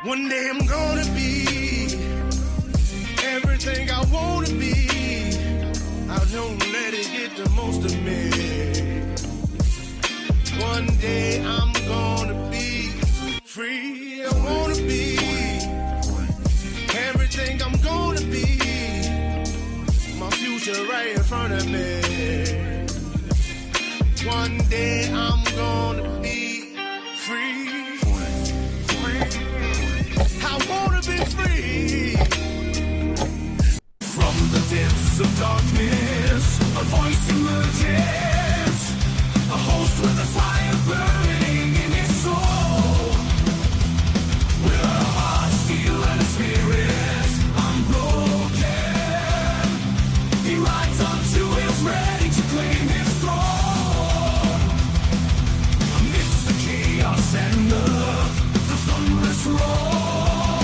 One day I'm gonna be everything I wanna be. I don't let it get the most of me. One day I'm gonna be free. I wanna be everything I'm gonna be. My future right in front of me. One day I'm gonna be free. I wanna be free. From the depths of darkness, a voice emerges. A host with a fire burning in his soul. With a heart, steel, and a spirit unbroken. He rides on to his ready to claim his throne. Amidst the chaos and the thunderous roar,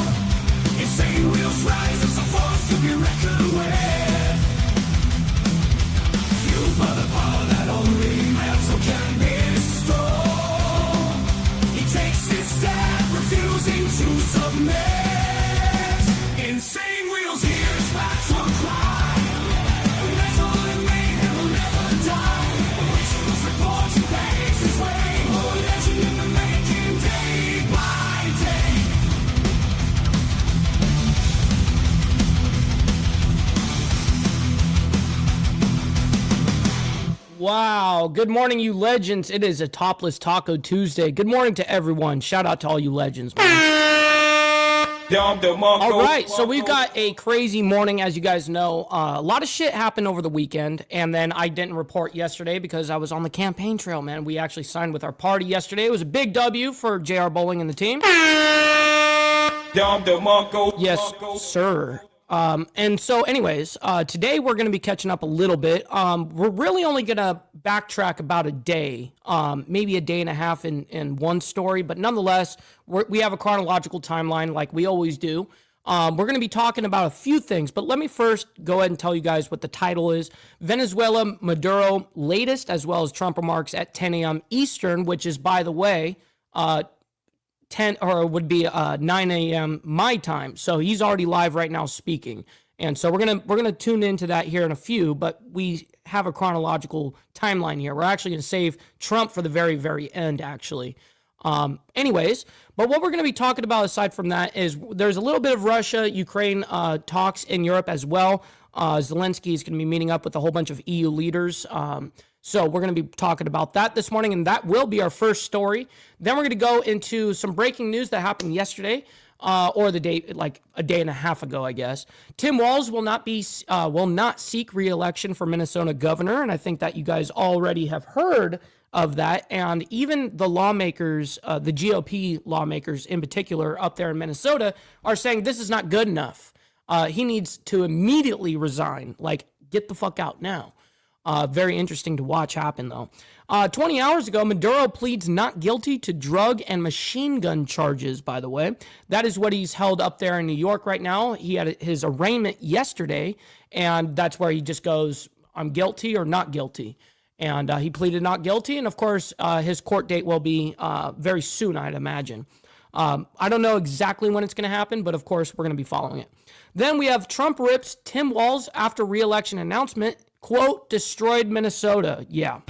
insane wheels rise as a force to be reckoned with. Fueled by the power that only metal can bestow. He takes his stand, refusing to submit. Insane wheels hear his battle cry. Metal and mayhem will never die. Rituals report and paves his way. A legend in the making, day by day. Wow. Good morning, you legends. It is a Topless Taco Tuesday. Good morning to everyone. Shout out to all you legends, man. All right, so we've got a crazy morning, as you guys know. A lot of shit happened over the weekend, and then I didn't report yesterday because I was on the campaign trail, man. We actually signed with our party yesterday. It was a big W for JR Bowling and the team. Yes, sir. And so anyways, today we're going to be catching up a little bit. We're really only going to backtrack about a day, maybe a day and a half in one story, but nonetheless, we have a chronological timeline like we always do. We're going to be talking about a few things, but let me first go ahead and tell you guys what the title is. Venezuela, Maduro, latest, as well as Trump remarks at 10 a.m. Eastern, which is, by the way, 10 or would be 9 a.m. my time. So he's already live right now speaking. And so we're gonna tune into that here in a few, but we have a chronological timeline here. We're actually gonna save Trump for the very, very end, actually. Anyways, but what we're gonna be talking about aside from that is there's a little bit of Russia-Ukraine talks in Europe as well. Zelensky is gonna be meeting up with a whole bunch of EU leaders. So we're going to be talking about that this morning, and that will be our first story. Then we're going to go into some breaking news that happened yesterday, or the day, like a day and a half ago, I guess. Tim Walz will not seek re-election for Minnesota governor, and I think that you guys already have heard of that. And even the lawmakers, the GOP lawmakers in particular up there in Minnesota, are saying this is not good enough. He needs to immediately resign. Like, get the fuck out now. Very interesting to watch happen, though. 20 hours ago, Maduro pleads not guilty to drug and machine gun charges, by the way. That is what he's held up there in New York right now. He had his arraignment yesterday, and that's where he just goes, I'm guilty or not guilty. And he pleaded not guilty, and of course, his court date will be very soon, I'd imagine. I don't know exactly when it's going to happen, but of course, we're going to be following it. Then we have Trump rips Tim Walz after re-election announcement. Quote, destroyed Minnesota. Yeah.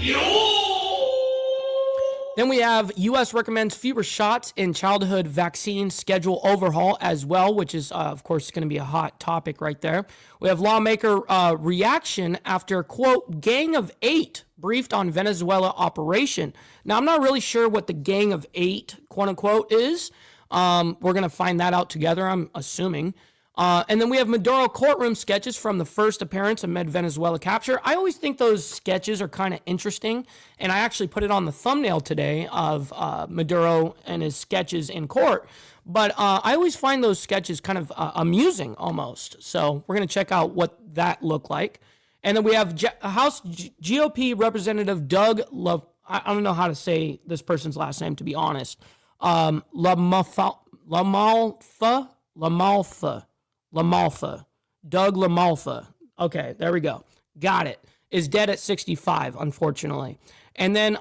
Then we have U.S. recommends fewer shots in childhood vaccine schedule overhaul as well, which is, of course, going to be a hot topic right there. We have lawmaker reaction after, quote, gang of 8 briefed on Venezuela operation. Now, I'm not really sure what the gang of 8, quote unquote, is. We're going to find that out together, I'm assuming. And then we have Maduro courtroom sketches from the first appearance amid Venezuela capture. I always think those sketches are kind of interesting, and I actually put it on the thumbnail today of Maduro and his sketches in court. But I always find those sketches kind of amusing almost. So we're going to check out what that looked like. And then we have House GOP Representative Doug I don't know how to say this person's last name, to be honest. LaMalfa. Doug LaMalfa. Okay, there we go. Got it. Is dead at 65, unfortunately. And then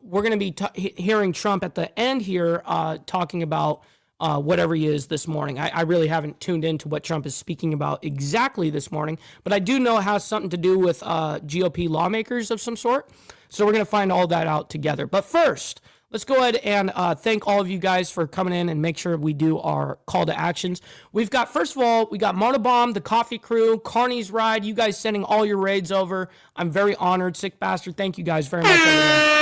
we're going to be hearing Trump at the end here talking about whatever he is this morning. I really haven't tuned into what Trump is speaking about exactly this morning, but I do know it has something to do with GOP lawmakers of some sort. So we're going to find all that out together. But first, let's go ahead and thank all of you guys for coming in and make sure we do our call to actions. We've got, first of all, we got Monobomb, the Coffee Crew, Carney's Ride, you guys sending all your raids over. I'm very honored. Sick Bastard, thank you guys very much over there.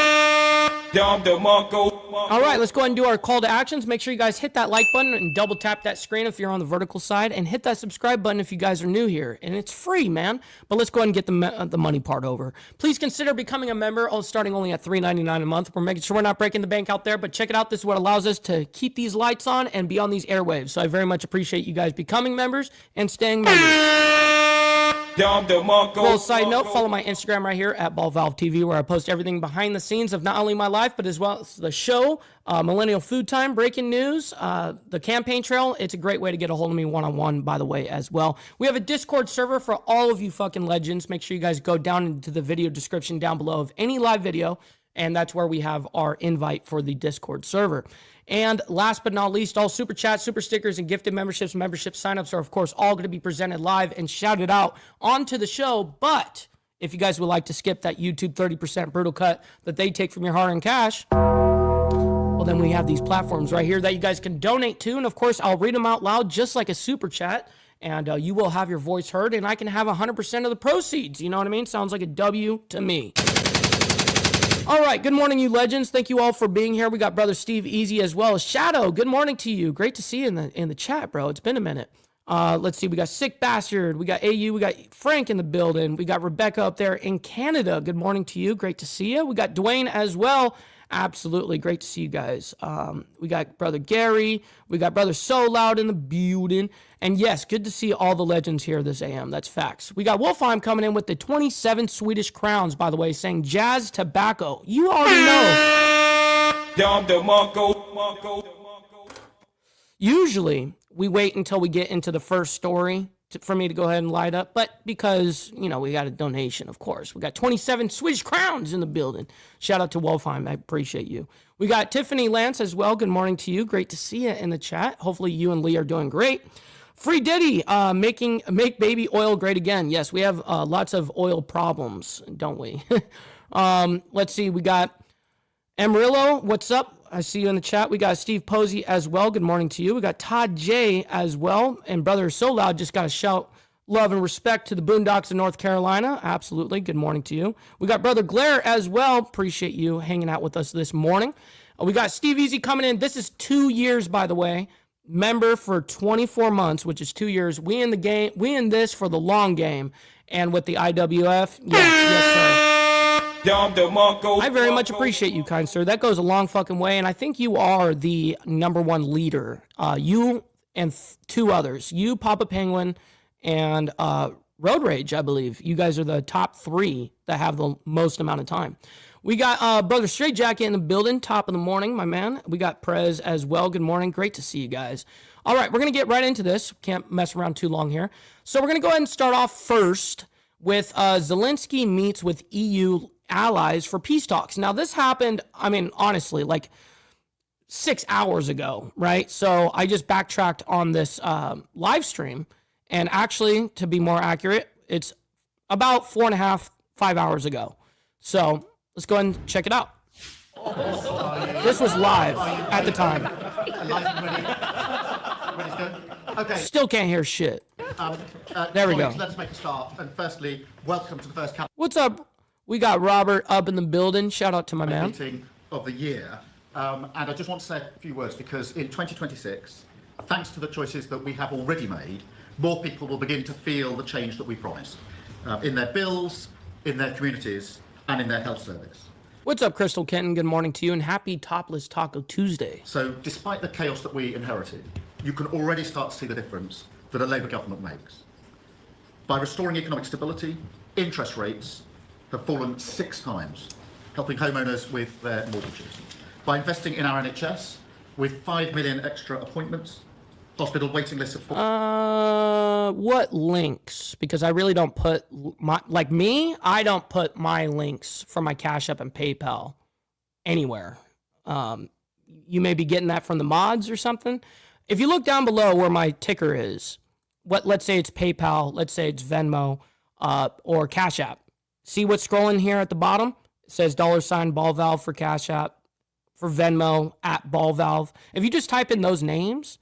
All right, let's go ahead and do our call to actions. Make sure you guys hit that like button and double tap that screen if you're on the vertical side, and hit that subscribe button if you guys are new here. And it's free, man. But let's go ahead and get the money part over. Please consider becoming a member, starting only at $3.99 a month. We're making sure we're not breaking the bank out there, but check it out. This is what allows us to keep these lights on and be on these airwaves. So I very much appreciate you guys becoming members and staying members. Little side note, follow my Instagram right here at BallValveTV, where I post everything behind the scenes of not only my life, but as well as the show, Millennial Food Time, breaking news, the campaign trail. It's a great way to get a hold of me one-on-one, by the way, as well. We have a Discord server for all of you fucking legends. Make sure you guys go down into the video description down below of any live video, and that's where we have our invite for the Discord server. And last but not least, all super chats, super stickers, and gifted membership signups are, of course, all going to be presented live and shouted out onto the show. But if you guys would like to skip that YouTube 30% brutal cut that they take from your hard-earned cash, well, then we have these platforms right here that you guys can donate to. And, of course, I'll read them out loud just like a super chat. And you will have your voice heard, and I can have 100% of the proceeds. You know what I mean? Sounds like a W to me. All right, good morning, you legends. Thank you all for being here. We got brother Steve Easy as well as Shadow. Good morning to you. Great to see you in the chat, bro. It's been a minute. Let's see. We got Sick Bastard. We got AU. We got Frank in the building. We got Rebecca up there in Canada. Good morning to you. Great to see you. We got Dwayne as well. Absolutely great to see you guys. We got brother Gary. We got brother So Loud in the building. And yes, good to see all the legends here this AM. That's facts. We got Wolfheim coming in with the 27 Swedish crowns, by the way, saying jazz tobacco. You already know. Usually, we wait until we get into the first story for me to go ahead and light up. But because, you know, we got a donation, of course. We got 27 Swedish crowns in the building. Shout out to Wolfheim. I appreciate you. We got Tiffany Lance as well. Good morning to you. Great to see you in the chat. Hopefully you and Lee are doing great. Free Diddy, make baby oil great again. Yes, we have lots of oil problems, don't we? Let's see. We got Amarillo. What's up? I see you in the chat. We got Steve Posey as well. Good morning to you. We got Todd J as well. And brother So Loud just got to shout love and respect to the Boondocks of North Carolina. Absolutely. Good morning to you. We got brother Glare as well. Appreciate you hanging out with us this morning. We got Steve Easy coming in. This is 2 years, by the way. Member for 24 months, which is 2 years. We in the game. We in this for the long game. And with the IWF, yes, sir. I very much appreciate you, kind sir. That goes a long fucking way, and I think you are the #1 leader. You and two others. You, Papa Penguin, and Road Rage, I believe. You guys are the top 3 that have the most amount of time. We got Brother Straight Jacket in the building, top of the morning, my man. We got Prez as well. Good morning. Great to see you guys. All right, we're going to get right into this. Can't mess around too long here. So we're going to go ahead and start off first with Zelensky meets with EU allies for peace talks. Now, this happened, I mean, honestly, like 6 hours ago, right? So I just backtracked on this live stream. And actually, to be more accurate, it's about 4.5, 5 hours ago. So let's go ahead and check it out. This was live at the time. Ready to go? Okay. Still can't hear shit. There we go. Let's make a start. And firstly, welcome to the first What's up? We got Robert up in the building. Shout out to my man. Meeting of the year. And I just want to say a few words because in 2026, thanks to the choices that we have already made, more people will begin to feel the change that we promised in their bills, in their communities, and in their health service. What's up, Crystal Kenton? Good morning to you, and happy Topless Taco Tuesday. So despite the chaos that we inherited, you can already start to see the difference that a Labour government makes. By restoring economic stability, interest rates have fallen 6 times, helping homeowners with their mortgages. By investing in our NHS, with 5 million extra appointments, hospital waiting lists of 4... What links? Because I really don't put my, like me, I don't put my links for my Cash App and PayPal anywhere. You may be getting that from the mods or something. if you look down below where my ticker is, let's say it's PayPal, let's say it's Venmo, or Cash App. See what's scrolling here at the bottom? It says $ ball valve for Cash App, for Venmo at ball valve. If you just type in those names,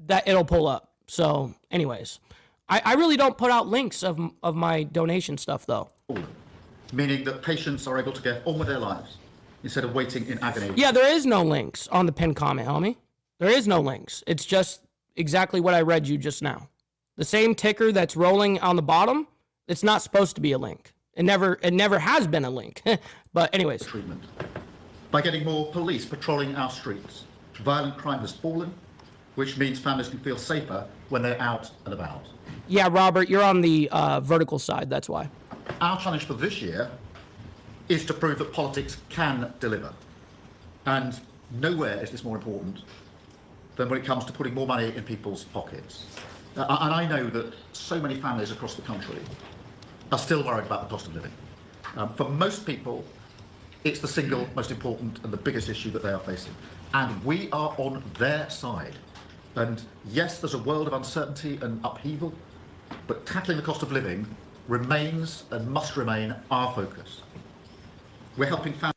that it'll pull up. So anyways, I really don't put out links of my donation stuff though. Meaning that patients are able to get on with their lives instead of waiting in agony. Yeah, there is no links on the pinned comment, homie. There is no links. It's just exactly what I read you just now. The same ticker that's rolling on the bottom, it's not supposed to be a link. It never has been a link. But anyways. Treatment. By getting more police patrolling our streets, violent crime has fallen, which means families can feel safer when they're out and about. Yeah, Robert, you're on the vertical side, that's why. Our challenge for this year is to prove that politics can deliver. And nowhere is this more important than when it comes to putting more money in people's pockets. And I know that so many families across the country are still worried about the cost of living. For most people, it's the single most important and the biggest issue that they are facing. And we are on their side. And yes, there's a world of uncertainty and upheaval, but tackling the cost of living remains and must remain our focus. We're helping families.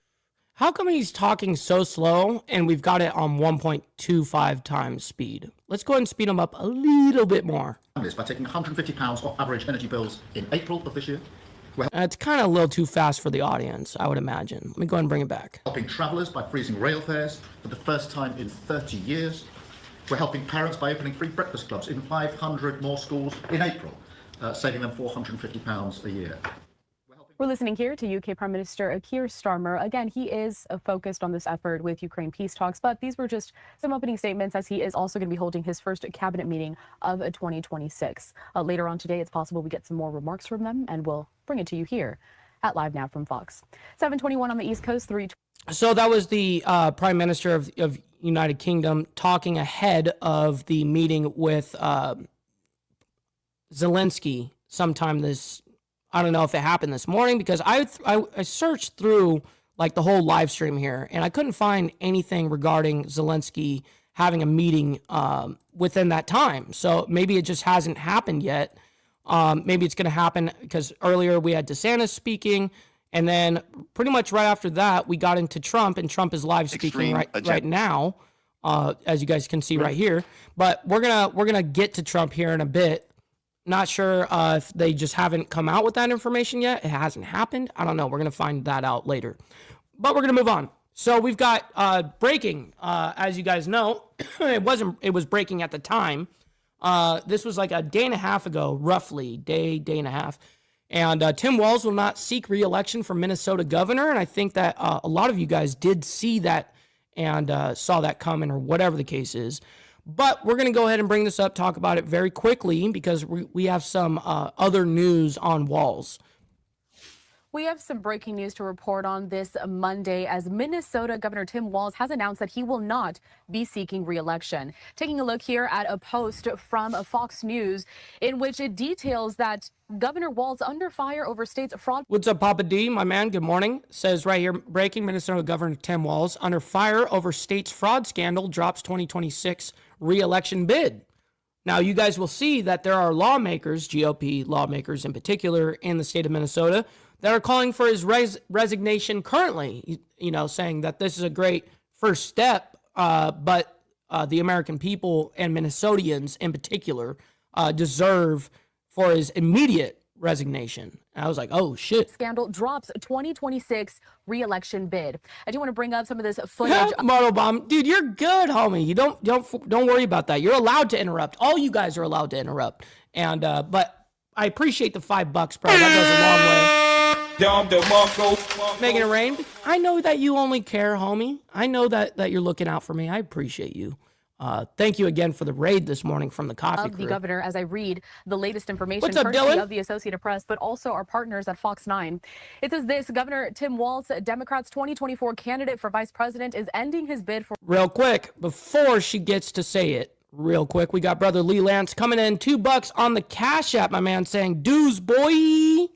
How come he's talking so slow and we've got it on 1.25 times speed? Let's go ahead and speed him up a little bit more. By taking £150 off average energy bills in April of this year. It's kind of a little too fast for the audience, I would imagine. Let me go ahead and bring it back. Helping travellers by freezing rail fares for the first time in 30 years. We're helping parents by opening free breakfast clubs in 500 more schools in April, saving them £450 a year. We're listening here to UK Prime Minister Keir Starmer. Again, he is focused on this effort with Ukraine peace talks, but these were just some opening statements as he is also going to be holding his first cabinet meeting of 2026. Later on today, it's possible we get some more remarks from them, and we'll bring it to you here at Live Now from Fox. 7:21 on the East Coast, 3. So that was the Prime Minister of United Kingdom talking ahead of the meeting with Zelensky sometime this. I don't know if it happened this morning because I searched through like the whole live stream here and I couldn't find anything regarding Zelensky having a meeting within that time. So maybe it just hasn't happened yet. Maybe it's going to happen because earlier we had DeSantis speaking, and then pretty much right after that we got into Trump, and Trump is live speaking right now, as you guys can see right here. But we're gonna get to Trump here in a bit. Not sure if they just haven't come out with that information yet. It hasn't happened. I don't know. We're going to find that out later. But we're going to move on. So we've got breaking. As you guys know, it was breaking at the time. This was like a day and a half ago, roughly. Day and a half. And Tim Walz will not seek re-election for Minnesota governor. And I think that a lot of you guys did see that and saw that coming or whatever the case is. But we're going to go ahead and bring this up, talk about it very quickly because we have some other news on Walz. We have some breaking news to report on this Monday as Minnesota Governor Tim Walz has announced that he will not be seeking re-election. Taking a look here at a post from Fox News in which it details that Governor Walz under fire over state's fraud. What's up, Papa D? My man, good morning. Says right here, breaking: Minnesota Governor Tim Walz under fire over state's fraud scandal, drops 2026 re-election bid. Now, you guys will see that there are lawmakers, GOP lawmakers in particular, in the state of Minnesota that are calling for his resignation currently, saying that this is a great first step, but the American people and Minnesotans in particular deserve for his immediate resignation. And I was like, oh, shit. Scandal drops 2026 re-election bid. I do want to bring up some of this footage. Motobomb, dude, you're good, homie. You don't worry about that. You're allowed to interrupt. All you guys are allowed to interrupt. And but I appreciate the $5, bro. That goes a long way. Making it rain. I know that you only care, homie. I know that you're looking out for me. I appreciate you. Thank you again for the raid this morning from the coffee crew. The governor, as I read the latest information What's up, courtesy Dylan? of the Associated Press, but also our partners at Fox 9. It says this: Governor Tim Walz, Democrats' 2024 candidate for vice president, is ending his bid for. Real quick, before she gets to say it, real quick, we got brother Lee Lance coming in, $2 on the Cash App, my man, saying, "Dues, boy."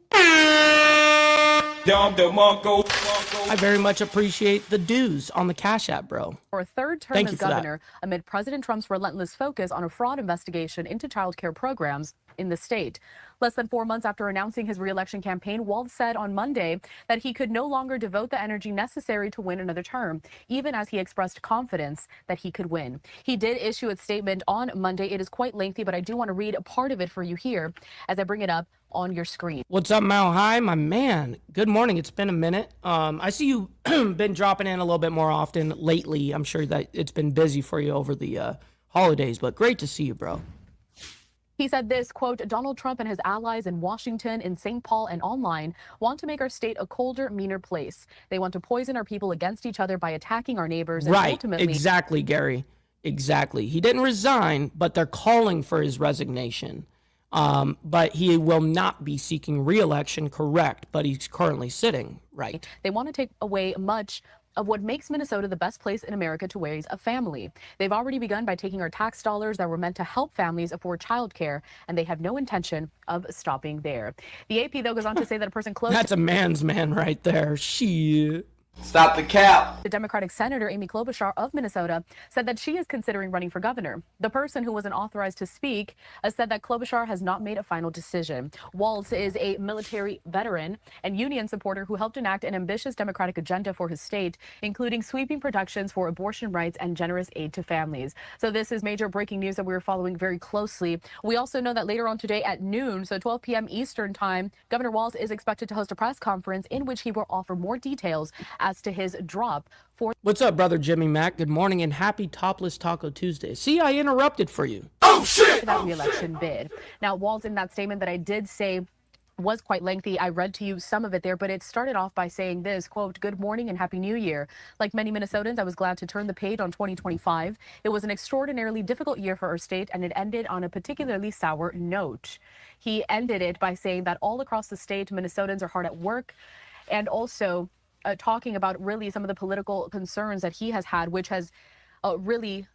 I very much appreciate the dues on the Cash App, bro. For a third term Thank as you for that. governor amid President Trump's relentless focus on a fraud investigation into child care programs in the state. Less than 4 months after announcing his re-election campaign, Walz said on Monday that he could no longer devote the energy necessary to win another term, even as he expressed confidence that he could win. He did issue a statement on Monday. It is quite lengthy, but I do want to read a part of it for you here as I bring it up on your screen. What's up, Mao High, my man? Good morning. It's been a minute. I see you been dropping in a little bit more often lately. I'm sure that it's been busy for you over the holidays, but great to see you, bro. He said this, quote, Donald Trump and his allies in Washington, in St. Paul, and online want to make our state a colder, meaner place. They want to poison our people against each other by attacking our neighbors. And Right, ultimately, exactly, Gary. Exactly. He didn't resign, but they're calling for his resignation. But he will not be seeking re-election, correct, but he's currently sitting, right. They want to take away much of what makes Minnesota the best place in America to raise a family. They've already begun by taking our tax dollars that were meant to help families afford childcare, and they have no intention of stopping there. The AP, though, goes on to say that a person close That's a man's man right there. Shit. Stop the cap. The Democratic Senator Amy Klobuchar of Minnesota said that she is considering running for governor. The person who wasn't authorized to speak said that Klobuchar has not made a final decision. Walz is a military veteran and union supporter who helped enact an ambitious Democratic agenda for his state, including sweeping protections for abortion rights and generous aid to families. So this is major breaking news that we're following very closely. We also know that later on today at noon, so 12 p.m. Eastern time, Governor Walz is expected to host a press conference in which he will offer more details as to his drop for. What's up, brother Jimmy Mack? Good morning and happy Topless Taco Tuesday. See, I interrupted for you. Oh, shit! That re-election bid. Now, Walz, in that statement that I did say was quite lengthy. I read to you some of it there, but it started off by saying this, quote, good morning and happy new year. Like many Minnesotans, I was glad to turn the page on 2025. It was an extraordinarily difficult year for our state, and it ended on a particularly sour note. He ended it by saying that all across the state, Minnesotans are hard at work, and also talking about really some of the political concerns that he has had, which has really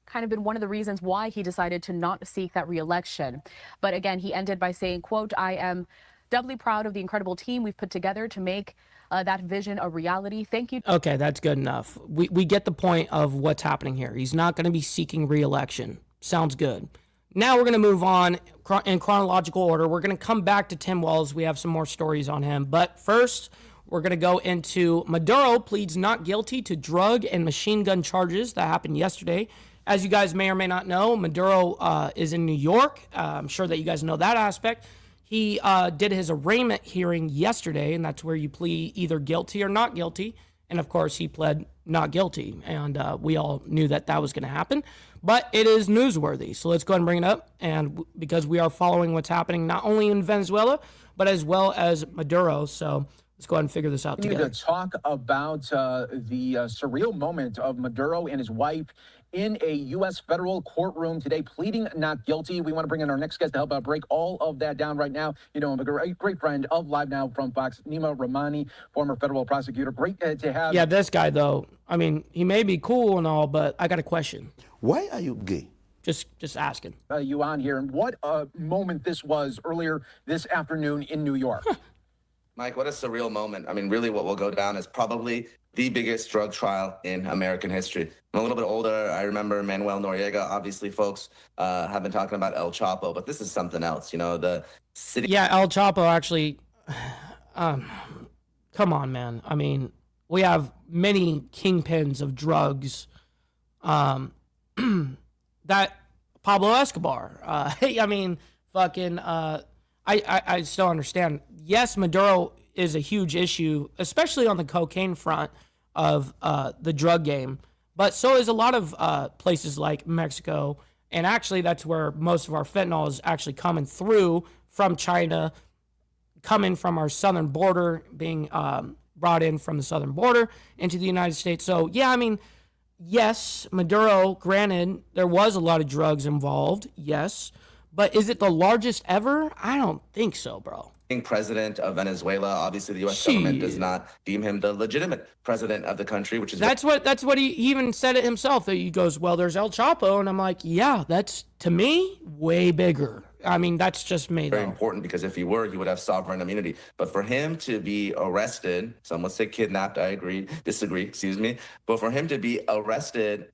kind of been one of the reasons why he decided to not seek that re-election. But again, he ended by saying, quote, I am doubly proud of the incredible team we've put together to make that vision a reality. Thank you. Okay, that's good enough. We get the point of what's happening here. He's not going to be seeking re-election. Sounds good. Now we're going to move on in chronological order. We're going to come back to Tim Walz. We have some more stories on him. But first, we're going to go into Maduro pleads not guilty to drug and machine gun charges that happened yesterday. As you guys may or may not know, Maduro is in New York. I'm sure that you guys know that aspect. He did his arraignment hearing yesterday, and that's where you plead either guilty or not guilty. And of course, he pled not guilty, and we all knew that that was going to happen. But it is newsworthy, so let's go ahead and bring it up. And because we are following what's happening not only in Venezuela, but as well as Maduro, so let's go ahead and figure this out together. We need to talk about the surreal moment of Maduro and his wife in a U.S. federal courtroom today, pleading not guilty. We want to bring in our next guest to help break all of that down right now. You know, I'm a great friend of Live Now from Fox, Nima Rahmani, former federal prosecutor. Great to have. Yeah, this guy, though, I mean, he may be cool and all, but I got a question. Why are you gay? Just asking. You on here, and what a moment this was earlier this afternoon in New York. Mike, what a surreal moment. I mean, really what will go down is probably the biggest drug trial in American history. I'm a little bit older. I remember Manuel Noriega. Obviously, folks have been talking about El Chapo, but this is something else. You know, the city. Yeah, El Chapo actually, come on, man. I mean, we have many kingpins of drugs that Pablo Escobar. I mean, fucking, I still understand. Yes, Maduro is a huge issue, especially on the cocaine front of the drug game. But so is a lot of places like Mexico. And actually, that's where most of our fentanyl is actually coming through from China, coming from our southern border, being brought in from the southern border into the United States. So, yeah, I mean, yes, Maduro, granted, there was a lot of drugs involved, yes. But is it the largest ever? I don't think so, bro. President of Venezuela. Obviously, the U.S. government does not deem him the legitimate president of the country, which is that's what he even said it himself. That he goes, well, there's El Chapo, and I'm like, yeah, that's to me way bigger. I mean, that's just me, Very though. important, because if he were, he would have sovereign immunity. But for him to be arrested, some would say kidnapped, I disagree, excuse me. But for him to be arrested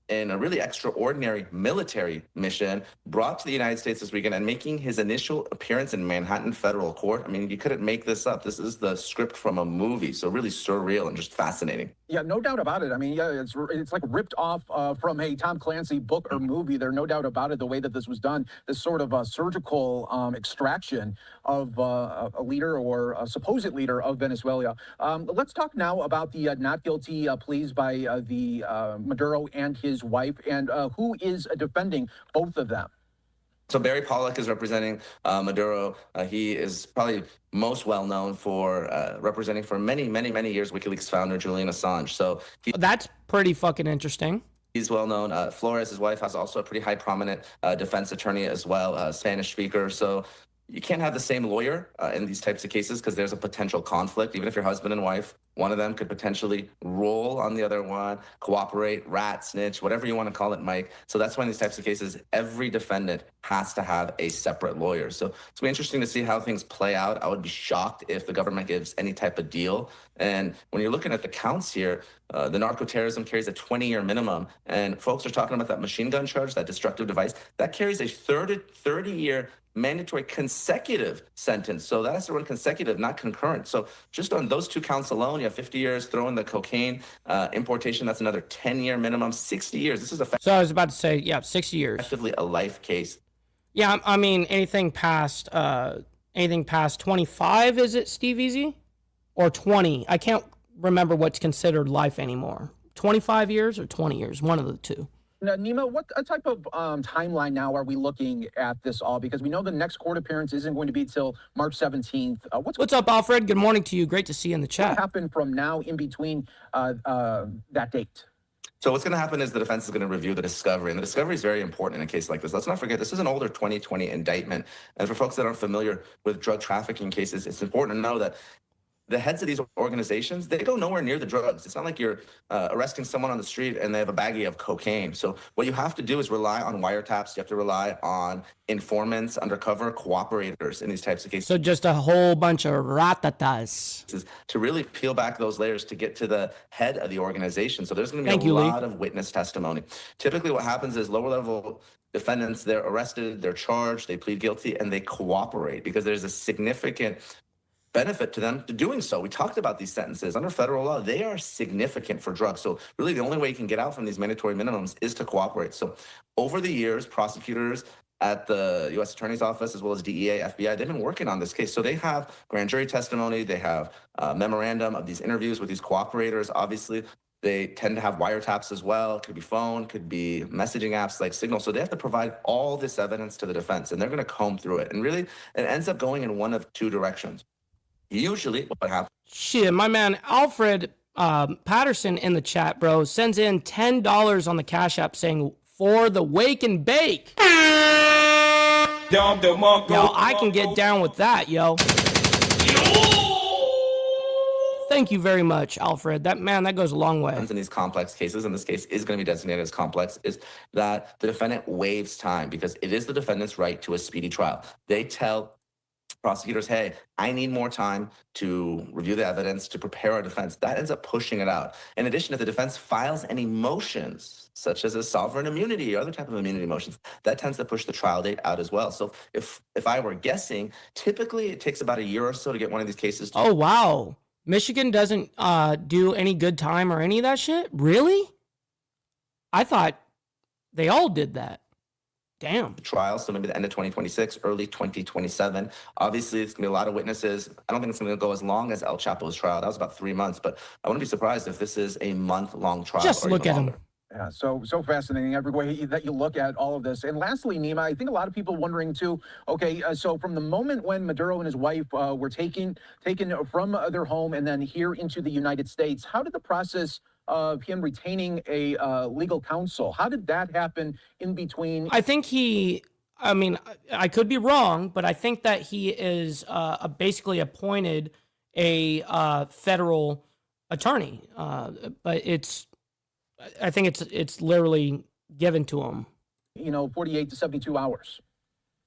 in a really extraordinary military mission, brought to the United States this weekend and making his initial appearance in Manhattan federal court. I mean, you couldn't make this up. This is the script from a movie. So really surreal and just fascinating. Yeah, no doubt about it. I mean, yeah, it's like ripped off from a Tom Clancy book or movie. There's no doubt about it. The way that this was done, this sort of surgical extraction of a leader or a supposed leader of Venezuela. Let's talk now about the not guilty pleas by the Maduro and his wife, and who is defending both of them. So Barry Pollock is representing Maduro. He is probably most well known for representing for many, many, many years WikiLeaks founder Julian Assange. So That's pretty fucking interesting. he's well known. Flores, his wife, has also a pretty high prominent defense attorney as well, Spanish speaker. So you can't have the same lawyer in these types of cases because there's a potential conflict. Even if you're husband and wife, one of them could potentially roll on the other one, cooperate, rat, snitch, whatever you want to call it, Mike. So that's why in these types of cases, every defendant has to have a separate lawyer. So it's going to be interesting to see how things play out. I would be shocked if the government gives any type of deal. And when you're looking at the counts here, the narco-terrorism carries a 20-year minimum. And folks are talking about that machine gun charge, that destructive device, that carries a 30-year mandatory consecutive sentence. So that has to run consecutive, not concurrent. So just on those two counts alone, you have 50 years, throw in the cocaine importation, that's another 10-year minimum, 60 years. This is So I was about to say, yeah, 6 years. effectively a life case. Yeah, I mean, anything past 25, is it, Steve Easy? Or 20? I can't remember what's considered life anymore. 25 years or 20 years, one of the two. Now, Nima, what type of timeline now are we looking at this all? Because we know the next court appearance isn't going to be till March 17th. What's up, Alfred? Good morning to you. Great to see you in the What chat. happen from now in between that date? So what's going to happen is the defense is going to review the discovery, and the discovery is very important in a case like this. Let's not forget, this is an older 2020 indictment. And for folks that aren't familiar with drug trafficking cases, it's important to know that the heads of these organizations, they go nowhere near the drugs. It's not like you're arresting someone on the street and they have a baggie of cocaine. So what you have to do is rely on wiretaps. You have to rely on informants, undercover cooperators in these types of cases. So just a whole bunch of ratatas. To really peel back those layers to get to the head of the organization. So there's going to be Thank you, a Lee. lot of witness testimony. Typically what happens is lower level defendants, they're arrested, they're charged, they plead guilty, and they cooperate because there's a significant benefit to them to doing so. We talked about these sentences under federal law. They are significant for drugs. So really the only way you can get out from these mandatory minimums is to cooperate. So over the years, prosecutors at the U.S. Attorney's Office, as well as DEA, FBI, they've been working on this case. So they have grand jury testimony. They have a memorandum of these interviews with these cooperators. Obviously, they tend to have wiretaps as well. Could be phone, could be messaging apps like Signal. So they have to provide all this evidence to the defense, and they're going to comb through it. And really, it ends up going in one of two directions. Usually what happens. Shit, my man Alfred Patterson in the chat, bro, sends in $10 on the Cash App saying, for the wake and bake. Yo, I can get down with that, yo. Thank you very much, Alfred. That goes a long way. In these complex cases, and this case is going to be designated as complex, is that the defendant waives time because it is the defendant's right to a speedy trial. They tell prosecutors, hey, I need more time to review the evidence, to prepare our defense. That ends up pushing it out. In addition, if the defense files any motions, such as a sovereign immunity or other type of immunity motions, that tends to push the trial date out as well. So if I were guessing, typically it takes about a year or so to get one of these cases. Oh, wow. Michigan doesn't do any good time or any of that shit? Really? I thought they all did that. Damn. Trial, so maybe the end of 2026, early 2027. Obviously, it's going to be a lot of witnesses. I don't think it's going to go as long as El Chapo's trial. That was about 3 months, but I wouldn't be surprised if this is a month-long trial. Just look at him. Yeah, so fascinating every way that you look at all of this. And lastly, Nima, I think a lot of people wondering too, okay, so from the moment when Maduro and his wife were taken from their home and then here into the United States, how did the process of him retaining a legal counsel, how did that happen in between? I think I could be wrong, but I think that he is basically appointed a federal attorney. But I think it's literally given to him. 48 to 72 hours.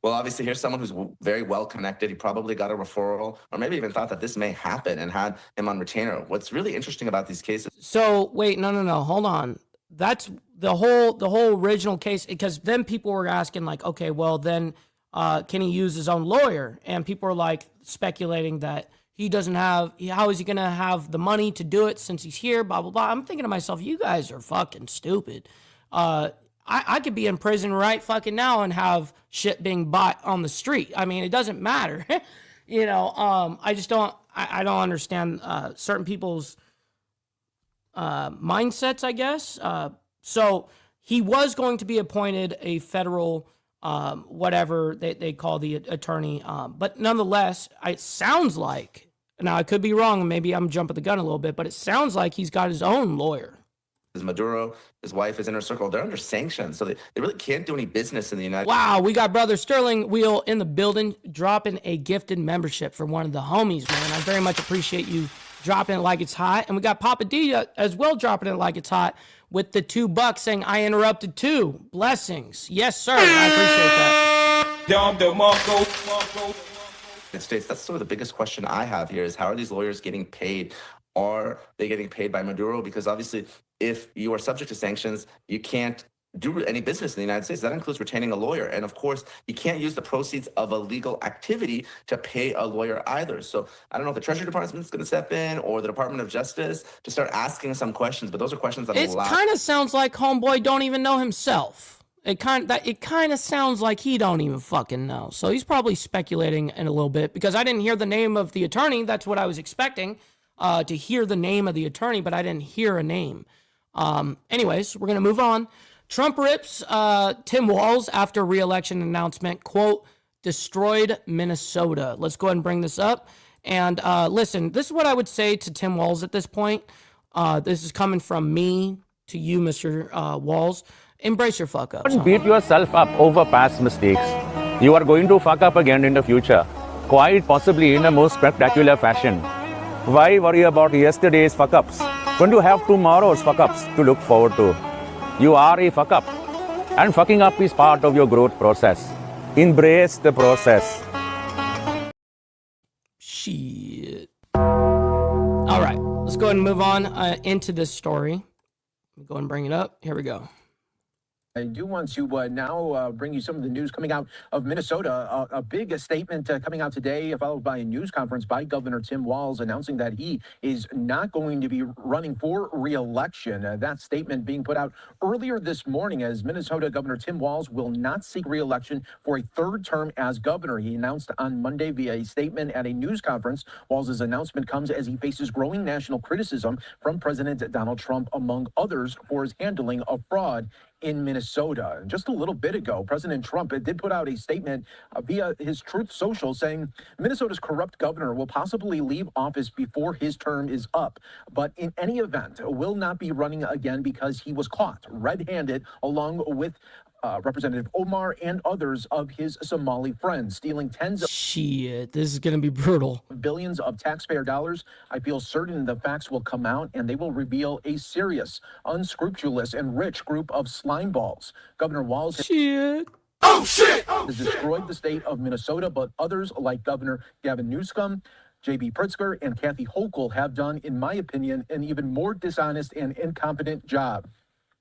Well, obviously, here's someone who's very well connected. He probably got a referral, or maybe even thought that this may happen and had him on retainer. What's really interesting about these cases. So wait, no, hold on. That's the whole original case, because then people were asking like, okay, well then can he use his own lawyer? And people are like speculating that he doesn't have, how is he going to have the money to do it since he's here, blah, blah, blah. I'm thinking to myself, you guys are fucking stupid. I could be in prison right fucking now and have shit being bought on the street. I mean, it doesn't matter. You know, I just don't, I don't understand certain people's mindsets, I guess. So he was going to be appointed a federal, whatever they call the attorney. But nonetheless, it sounds like, now I could be wrong, maybe I'm jumping the gun a little bit, but it sounds like he's got his own lawyer. Maduro, his wife, his inner circle, they're under sanctions, so they really can't do any business in the United States. Wow, we got Brother Sterling Wheel in the building, dropping a gifted membership for one of the homies, man. I very much appreciate you dropping it like it's hot. And we got Papa D as well dropping it like it's hot with the $2 saying, I interrupted too. Blessings. Yes, sir. I appreciate that. States. That's sort of the biggest question I have here is how are these lawyers getting paid? Are they getting paid by Maduro? Because obviously, if you are subject to sanctions, you can't do any business in the United States. That includes retaining a lawyer. And of course, you can't use the proceeds of a legal activity to pay a lawyer either. So I don't know if the Treasury Department is going to step in or the Department of Justice to start asking some questions, but those are questions that it kind of sounds like homeboy don't even know himself. It kind of sounds like he don't even fucking know. So he's probably speculating in a little bit because I didn't hear the name of the attorney. That's what I was expecting, to hear the name of the attorney, but I didn't hear a name. Anyways, we're going to move on. Trump rips Tim Walz after re-election announcement, quote, destroyed Minnesota. Let's go ahead and bring this up. And listen, this is what I would say to Tim Walz at this point. This is coming from me to you, Mr. Walz. Embrace your fuck up. Don't beat yourself up over past mistakes. You are going to fuck up again in the future, quite possibly in a most spectacular fashion. Why worry about yesterday's fuck ups when you have tomorrow's fuck ups to look forward to? You are a fuck up, and fucking up is part of your growth process. Embrace the process. Shit. All right, let's go ahead and move on into this story. Let me go and bring it up. Here we go. I do want to now bring you some of the news coming out of Minnesota. A big statement coming out today, followed by a news conference by Governor Tim Walz announcing that he is not going to be running for re-election. That statement being put out earlier this morning as Minnesota Governor Tim Walz will not seek re-election for a third term as governor. He announced on Monday via a statement at a news conference. Walz's announcement comes as he faces growing national criticism from President Donald Trump, among others, for his handling of fraud in Minnesota. Just a little bit ago, President Trump did put out a statement via his Truth Social saying Minnesota's corrupt governor will possibly leave office before his term is up, but in any event will not be running again because he was caught red-handed along with Representative Omar and others of his Somali friends, stealing tens of Shit, this is going to be brutal. billions of taxpayer dollars. I feel certain the facts will come out and they will reveal a serious, unscrupulous, and rich group of slimeballs. Governor Walz has destroyed the state of Minnesota, but others like Governor Gavin Newsom, J.B. Pritzker, and Kathy Hochul have done, in my opinion, an even more dishonest and incompetent job.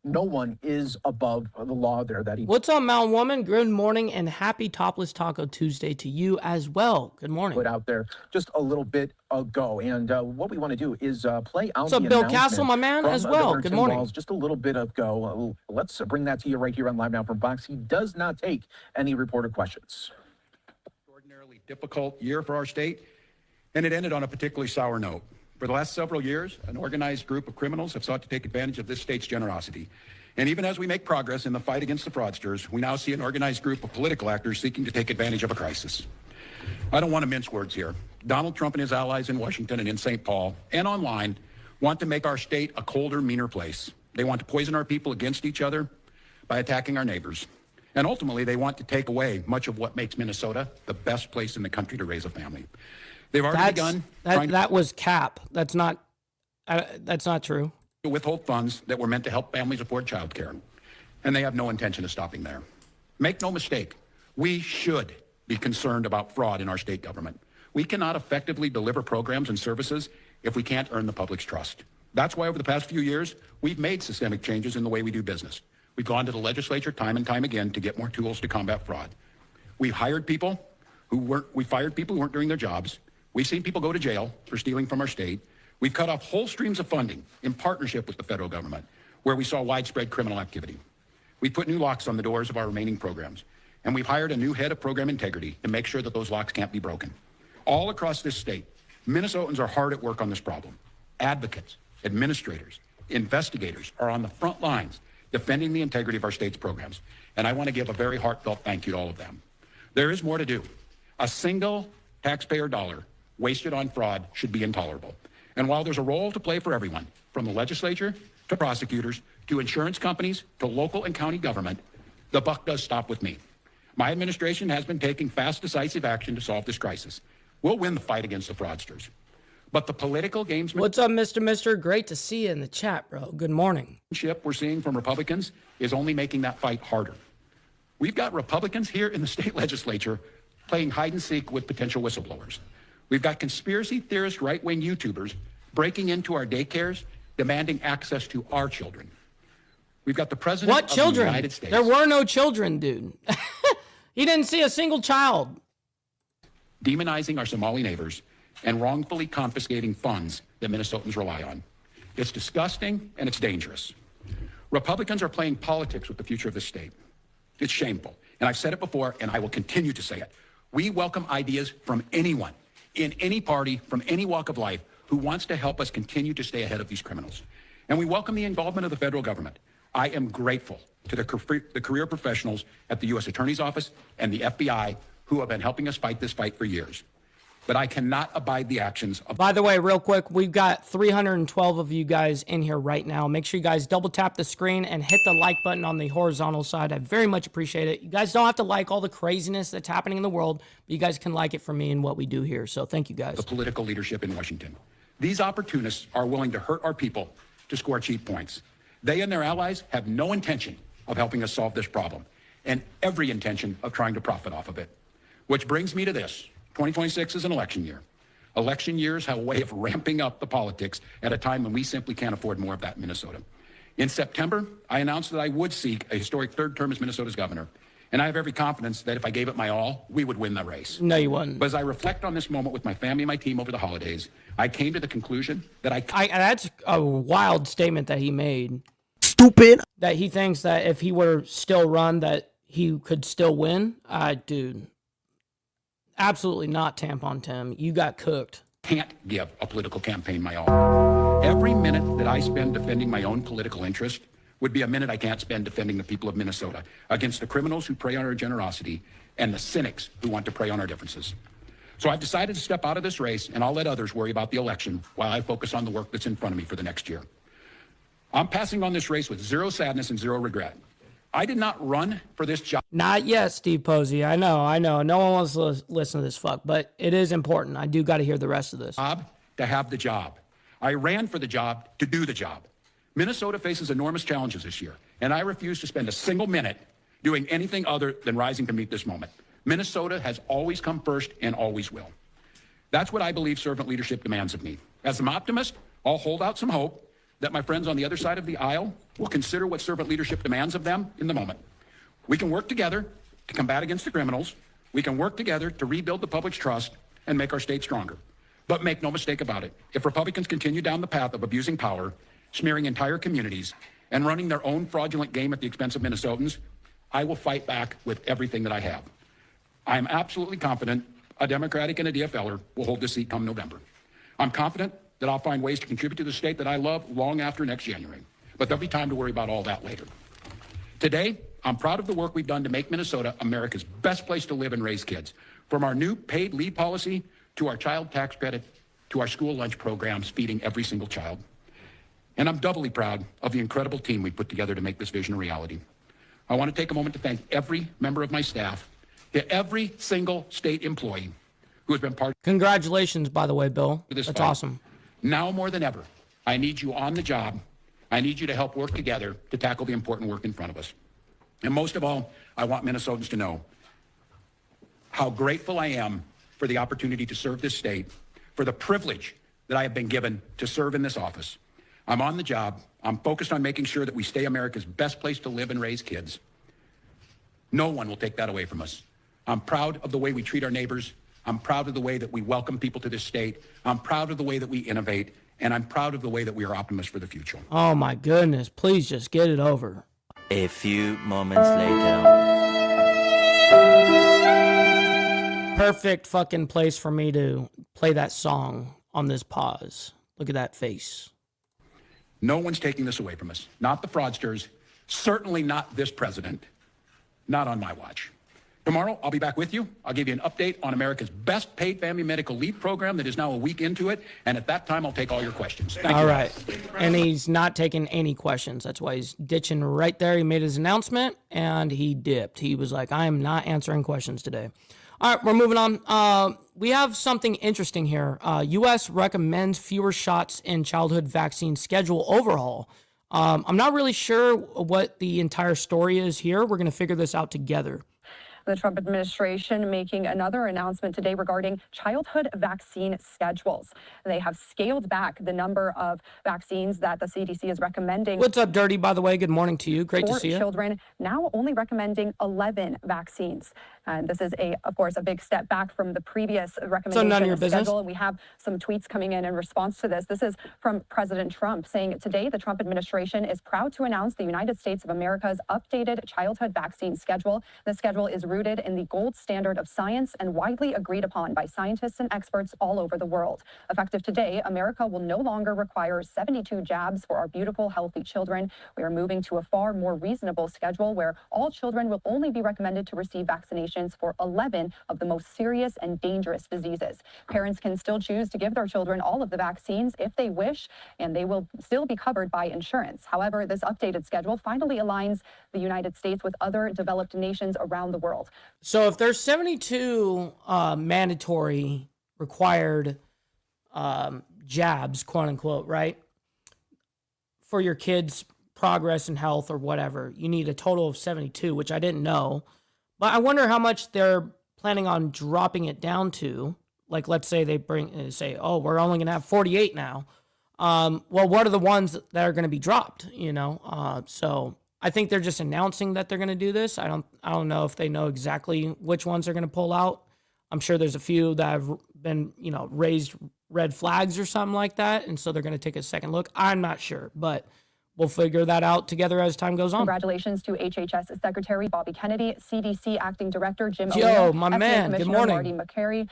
No one is above the law there. What's up, Mountain Woman? Good morning and happy Topless Taco Tuesday to you as well. Good morning. Put out there just a little bit ago. And what we want to do is play out What's up, Bill Castle, my man, as well. Good morning. Walz, just a little bit ago. Let's bring that to you right here on Live Now from Fox. He does not take any reporter questions. Extraordinarily difficult year for our state, and it ended on a particularly sour note. For the last several years, an organized group of criminals have sought to take advantage of this state's generosity. And even as we make progress in the fight against the fraudsters, we now see an organized group of political actors seeking to take advantage of a crisis. I don't want to mince words here. Donald Trump and his allies in Washington and in St. Paul and online want to make our state a colder, meaner place. They want to poison our people against each other by attacking our neighbors. And ultimately, they want to take away much of what makes Minnesota the best place in the country to raise a family. They've already begun. That was cap. That's not true. To withhold funds that were meant to help families afford child care. And they have no intention of stopping there. Make no mistake, We should be concerned about fraud in our state government. We cannot effectively deliver programs and services if we can't earn the public's trust. That's why over the past few years, we've made systemic changes in the way we do business. We've gone to the legislature time and time again to get more tools to combat fraud. We've hired people we fired people who weren't doing their jobs. We've seen people go to jail for stealing from our state. We've cut off whole streams of funding in partnership with the federal government, where we saw widespread criminal activity. We put new locks on the doors of our remaining programs, and we've hired a new head of program integrity to make sure that those locks can't be broken. All across this state, Minnesotans are hard at work on this problem. Advocates, administrators, investigators are on the front lines defending the integrity of our state's programs, and I want to give a very heartfelt thank you to all of them. There is more to do. A single taxpayer dollar wasted on fraud should be intolerable. And while there's a role to play for everyone, from the legislature to prosecutors to insurance companies to local and county government, the buck does stop with me. My administration has been taking fast, decisive action to solve this crisis. We'll win the fight against the fraudsters. But the political games... What's up, Mr. Mister? Great to see you in the chat, bro. Good morning. ...we're seeing from Republicans is only making that fight harder. We've got Republicans here in the state legislature playing hide and seek with potential whistleblowers. We've got conspiracy theorist right-wing YouTubers breaking into our daycares, demanding access to our children. We've got the president What children? of the United States. There were no children, dude. He didn't see a single child. Demonizing our Somali neighbors and wrongfully confiscating funds that Minnesotans rely on. It's disgusting and it's dangerous. Republicans are playing politics with the future of this state. It's shameful. And I've said it before, and I will continue to say it. We welcome ideas from anyone, in any party, from any walk of life, who wants to help us continue to stay ahead of these criminals. And we welcome the involvement of the federal government. I am grateful to the career professionals at the U.S. Attorney's Office and the FBI who have been helping us fight this fight for years. But I cannot abide the actions of... By the way, real quick, we've got 312 of you guys in here right now. Make sure you guys double tap the screen and hit the like button on the horizontal side. I very much appreciate it. You guys don't have to like all the craziness that's happening in the world, but you guys can like it for me and what we do here. So thank you guys. The political leadership in Washington. These opportunists are willing to hurt our people to score cheap points. They and their allies have no intention of helping us solve this problem, and every intention of trying to profit off of it. Which brings me to this. 2026 is an election year. Election years have a way of ramping up the politics at a time when we simply can't afford more of that in Minnesota. In September, I announced that I would seek a historic third term as Minnesota's governor. And I have every confidence that if I gave it my all, we would win the race. No, you wouldn't. But as I reflect on this moment with my family and my team over the holidays, I came to the conclusion that that's a wild statement that he made. Stupid. That he thinks that if he were still run, that he could still win. Dude. Absolutely not, Tampon Tim. You got cooked. Can't give a political campaign my all. Every minute that I spend defending my own political interest would be a minute I can't spend defending the people of Minnesota against the criminals who prey on our generosity and the cynics who want to prey on our differences. So I've decided to step out of this race, and I'll let others worry about the election while I focus on the work that's in front of me for the next year. I'm passing on this race with zero sadness and zero regret. I did not run for this job. Not yet, Steve Posey. I know. No one wants to listen to this fuck, but it is important. I do got to hear the rest of this. To have the job. I ran for the job to do the job. Minnesota faces enormous challenges this year, and I refuse to spend a single minute doing anything other than rising to meet this moment. Minnesota has always come first and always will. That's what I believe servant leadership demands of me. As an optimist, I'll hold out some hope that my friends on the other side of the aisle will consider what servant leadership demands of them in the moment. We can work together to combat against the criminals. We can work together to rebuild the public's trust and make our state stronger. But make no mistake about it. If Republicans continue down the path of abusing power, smearing entire communities, and running their own fraudulent game at the expense of Minnesotans, I will fight back with everything that I have. I am absolutely confident a Democratic and a DFLer will hold this seat come November. I'm confident that I'll find ways to contribute to the state that I love long after next January. But there'll be time to worry about all that later. Today, I'm proud of the work we've done to make Minnesota America's best place to live and raise kids. From our new paid leave policy to our child tax credit to our school lunch programs feeding every single child. And I'm doubly proud of the incredible team we put together to make this vision a reality. I want to take a moment to thank every member of my staff, to every single state employee who has been part of Congratulations, by the way, Bill. this That's fight. awesome. Now more than ever, I need you on the job. I need you to help work together to tackle the important work in front of us. And most of all, I want Minnesotans to know how grateful I am for the opportunity to serve this state, for the privilege that I have been given to serve in this office. I'm on the job. I'm focused on making sure that we stay America's best place to live and raise kids. No one will take that away from us. I'm proud of the way we treat our neighbors. I'm proud of the way that we welcome people to this state. I'm proud of the way that we innovate. And I'm proud of the way that we are optimists for the future. Oh my goodness, please just get it over. A few moments later. Perfect fucking place for me to play that song on this pause. Look at that face. No one's taking this away from us. Not the fraudsters. Certainly not this president. Not on my watch. Tomorrow, I'll be back with you. I'll give you an update on America's best paid family medical leave program that is now a week into it. And at that time, I'll take all your questions. Thank you. All right. And he's not taking any questions. That's why he's ditching right there. He made his announcement and he dipped. He was like, I am not answering questions today. All right, we're moving on. We have something interesting here. U.S. recommends fewer shots in childhood vaccine schedule overhaul. I'm not really sure what the entire story is here. We're going to figure this out together. The Trump administration making another announcement today regarding childhood vaccine schedules. They have scaled back the number of vaccines that the CDC is recommending. What's up, Dirty, by the way? Good morning to you. Great to see you. For children, now only recommending 11 vaccines. And this is, of course, a big step back from the previous recommendation none of your business. schedule. And we have some tweets coming in response to this. This is from President Trump saying, today, the Trump administration is proud to announce the United States of America's updated childhood vaccine schedule. The schedule is rooted in the gold standard of science and widely agreed upon by scientists and experts all over the world. Effective today, America will no longer require 72 jabs for our beautiful, healthy children. We are moving to a far more reasonable schedule where all children will only be recommended to receive vaccinations for 11 of the most serious and dangerous diseases. Parents can still choose to give their children all of the vaccines if they wish, and they will still be covered by insurance. However, this updated schedule finally aligns the United States with other developed nations around the world. So if there's 72 mandatory required jabs, quote unquote, right, for your kids' progress and health or whatever, you need a total of 72, which I didn't know. But I wonder how much they're planning on dropping it down to. Like, let's say they say, oh, we're only going to have 48 now. Well, what are the ones that are going to be dropped, you know? So I think they're just announcing that they're going to do this. I don't know if they know exactly which ones they're going to pull out. I'm sure there's a few that have been, you know, raised red flags or something like that. And so they're going to take a second look. I'm not sure, but we'll figure that out together as time goes on. Congratulations to HHS Secretary Bobby Kennedy, CDC Acting Director Jim Yo, O'Neill, my FDA man. Good Commissioner morning. Marty McCary,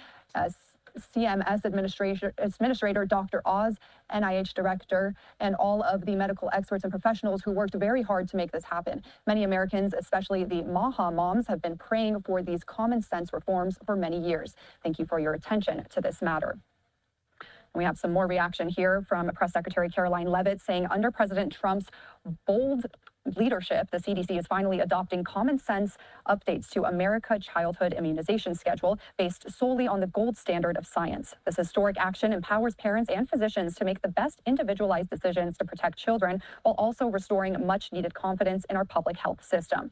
CMS Administrator Dr. Oz, NIH Director, and all of the medical experts and professionals who worked very hard to make this happen. Many Americans, especially the Maha moms, have been praying for these common sense reforms for many years. Thank you for your attention to this matter. We have some more reaction here from Press Secretary Caroline Leavitt saying under President Trump's bold leadership, the CDC is finally adopting common sense updates to America childhood immunization schedule based solely on the gold standard of science. This historic action empowers parents and physicians to make the best individualized decisions to protect children while also restoring much needed confidence in our public health system.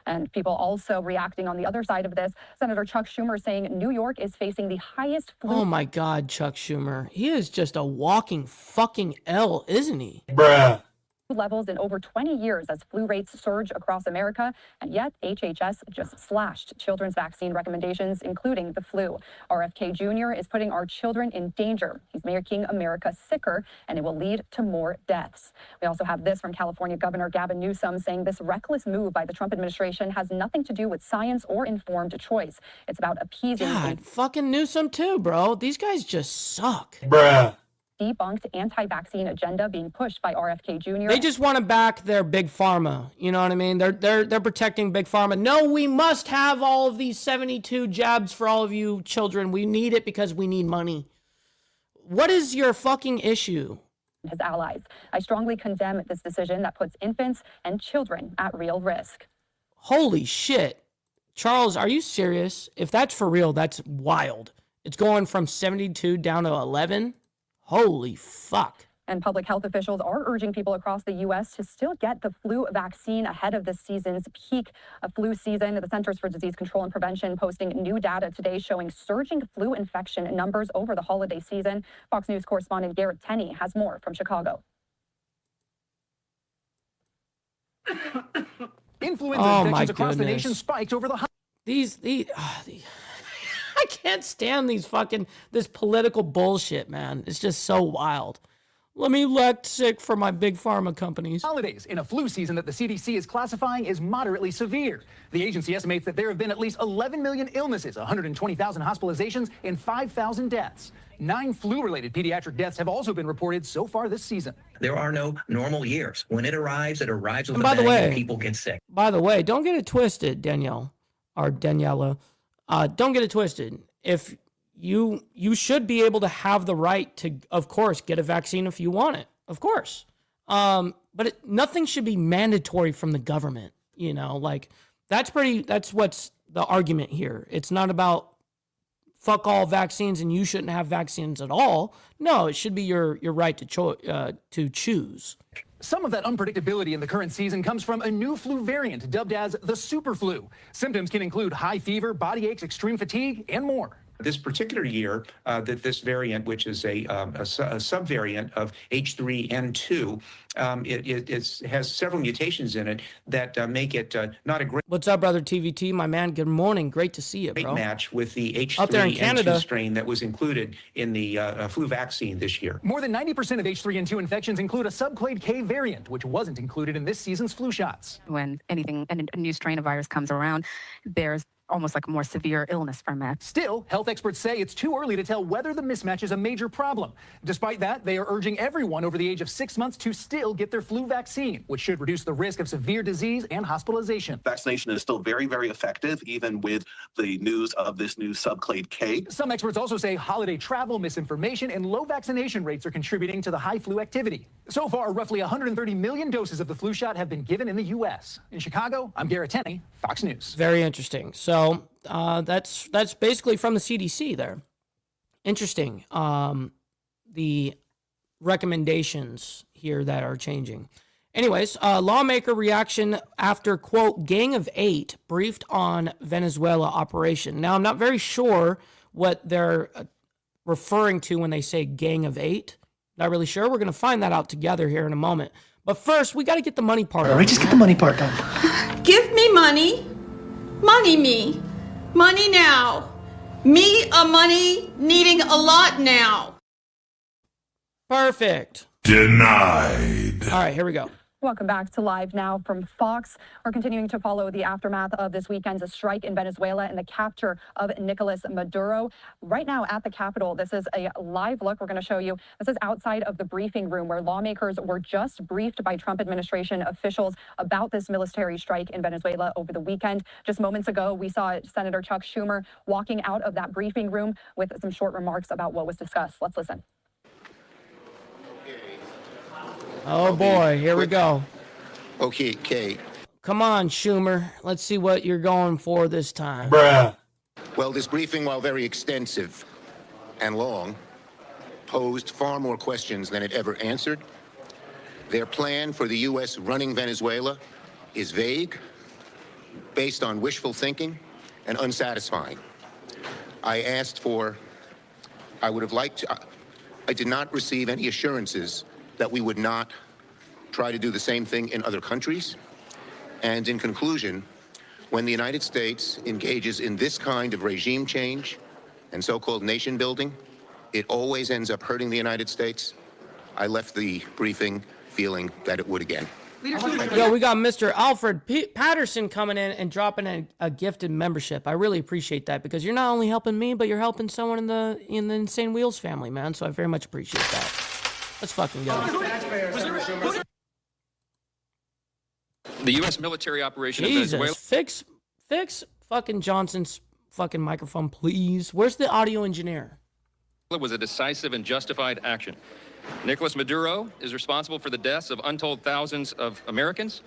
And people also reacting on the other side of this. Senator Chuck Schumer saying New York is facing the highest flu. Oh my God, Chuck Schumer. He is just a walking fucking L, isn't he? Bruh. Levels in over 20 years as flu rates surge across America, and yet HHS just slashed children's vaccine recommendations, including the flu. RFK Jr. is putting our children in danger. He's making America sicker, and it will lead to more deaths. We also have this from California Governor Gavin Newsom saying this reckless move by the Trump administration has nothing to do with science or informed choice. It's about appeasing. God, fucking Newsom too, bro. These guys just suck. Bruh. Debunked anti-vaccine agenda being pushed by RFK Jr. They just want to back their big pharma. You know what I mean? They're protecting big pharma. No, we must have all of these 72 jabs for all of you children. We need it because we need money. What is your fucking issue? His allies. I strongly condemn this decision that puts infants and children at real risk. Holy shit. Charles, are you serious? If that's for real, that's wild. It's going from 72 down to 11. Holy fuck. And public health officials are urging people across the U.S. to still get the flu vaccine ahead of this season's peak flu season. The Centers for Disease Control and Prevention posting new data today showing surging flu infection numbers over the holiday season. Fox News correspondent Garrett Tenney has more from Chicago. Influenza infections across the nation spiked over the these I can't stand this political bullshit, man. It's just so wild. Let me elect sick for my big pharma companies. Holidays in a flu season that the CDC is classifying as moderately severe. The agency estimates that there have been at least 11 million illnesses, 120,000 hospitalizations, and 5,000 deaths. 9 flu-related pediatric deaths have also been reported so far this season. There are no normal years. When it arrives with a by the bang way, and people get sick. By the way, don't get it twisted, Danielle, or Daniela. Don't get it twisted. If you should be able to have the right to, of course, get a vaccine if you want it, of course. But nothing should be mandatory from the government. You know, like that's what's the argument here. It's not about fuck all vaccines and you shouldn't have vaccines at all. No, it should be your right to choose. Some of that unpredictability in the current season comes from a new flu variant dubbed as the super flu. Symptoms can include high fever, body aches, extreme fatigue, and more. This particular year, this variant, which is a subvariant of H3N2, it has several mutations in it that make it not a great. What's up, brother TVT, my man? Good morning. Great to see you, bro. Match with the H3N2 strain that was included in the flu vaccine this year. More than 90% of H3N2 infections include a subclade K variant, which wasn't included in this season's flu shots. When a new strain of virus comes around, there's almost like a more severe illness from it. Still, health experts say it's too early to tell whether the mismatch is a major problem. Despite that, they are urging everyone over the age of 6 months to still get their flu vaccine, which should reduce the risk of severe disease and hospitalization. Vaccination is still very, very effective, even with the news of this new subclade K. Some experts also say holiday travel, misinformation, and low vaccination rates are contributing to the high flu activity. So far, roughly 130 million doses of the flu shot have been given in the U.S. In Chicago, I'm Garrett Tenney, Fox News. Very interesting. So that's basically from the CDC there. Interesting. The recommendations here that are changing. Anyways, lawmaker reaction after, quote, Gang of 8 briefed on Venezuela operation. Now, I'm not very sure what they're referring to when they say Gang of 8. Not really sure. We're going to find that out together here in a moment. But first, we got to get the money part. All right, just get the money part done. Give me money. Money me. Money now. Me a money needing a lot now. Perfect. Denied. All right, here we go. Welcome back to Live Now from Fox. We're continuing to follow the aftermath of this weekend's strike in Venezuela and the capture of Nicolas Maduro. Right now at the Capitol, this is a live look we're going to show you. This is outside of the briefing room where lawmakers were just briefed by Trump administration officials about this military strike in Venezuela over the weekend. Just moments ago, we saw Senator Chuck Schumer walking out of that briefing room with some short remarks about what was discussed. Let's listen. Oh boy, here we go. Okay, Kate. Come on, Schumer. Let's see what you're going for this time. Bruh. Well, this briefing, while very extensive and long, posed far more questions than it ever answered. Their plan for the U.S. running Venezuela is vague, based on wishful thinking, and unsatisfying. I did not receive any assurances that we would not try to do the same thing in other countries. And in conclusion, when the United States engages in this kind of regime change and so-called nation building, it always ends up hurting the United States. I left the briefing feeling that it would again. Yo, we got Mr. Alfred Patterson coming in and dropping a gifted membership. I really appreciate that because you're not only helping me, but you're helping someone in the Insane Wheels family, man. So I very much appreciate that. Let's fucking go. The U.S. military operation in Jesus, Venezuela. fix fucking Johnson's fucking microphone, please. Where's the audio engineer? Was a decisive and justified action. Nicolas Maduro is responsible for the deaths of untold thousands of Americans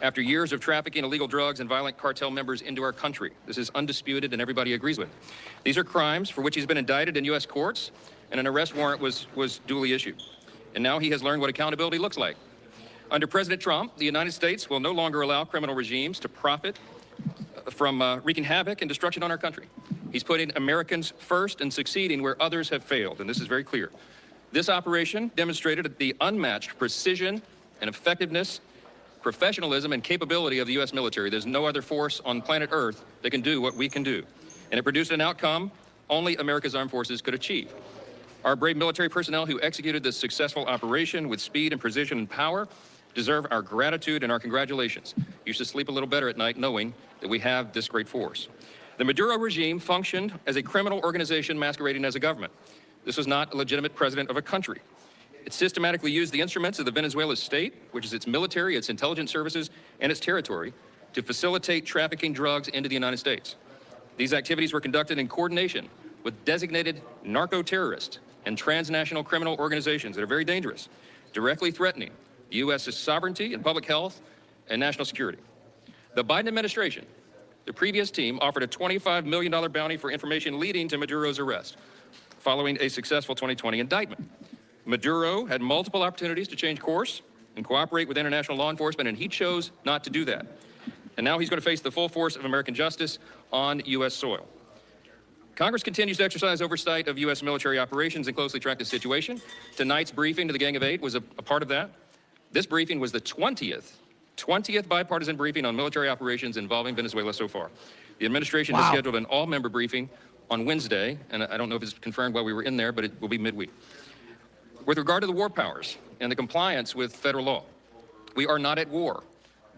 after years of trafficking illegal drugs and violent cartel members into our country. This is undisputed and everybody agrees with. These are crimes for which he's been indicted in U.S. courts and an arrest warrant was duly issued. And now he has learned what accountability looks like. Under President Trump, the United States will no longer allow criminal regimes to profit from wreaking havoc and destruction on our country. He's putting Americans first and succeeding where others have failed, and this is very clear. This operation demonstrated the unmatched precision and effectiveness, professionalism, and capability of the U.S. military. There's no other force on planet Earth that can do what we can do. And it produced an outcome only America's armed forces could achieve. Our brave military personnel who executed this successful operation with speed and precision and power deserve our gratitude and our congratulations. You should sleep a little better at night knowing that we have this great force. The Maduro regime functioned as a criminal organization masquerading as a government. This was not a legitimate president of a country. It systematically used the instruments of the Venezuela state, which is its military, its intelligence services, and its territory, to facilitate trafficking drugs into the United States. These activities were conducted in coordination with designated narco-terrorists and transnational criminal organizations that are very dangerous, directly threatening the U.S.'s sovereignty and public health and national security. The Biden administration, the previous team, offered a $25 million bounty for information leading to Maduro's arrest, following a successful 2020 indictment. Maduro had multiple opportunities to change course and cooperate with international law enforcement, and he chose not to do that. And now he's going to face the full force of American justice on U.S. soil. Congress continues to exercise oversight of U.S. military operations and closely track the situation. Tonight's briefing to the Gang of Eight was a part of that. This briefing was the 20th bipartisan briefing on military operations involving Venezuela so far. The administration has scheduled an all-member briefing on Wednesday, and I don't know if it's confirmed while we were in there, but it will be midweek. With regard to the war powers and the compliance with federal law, we are not at war.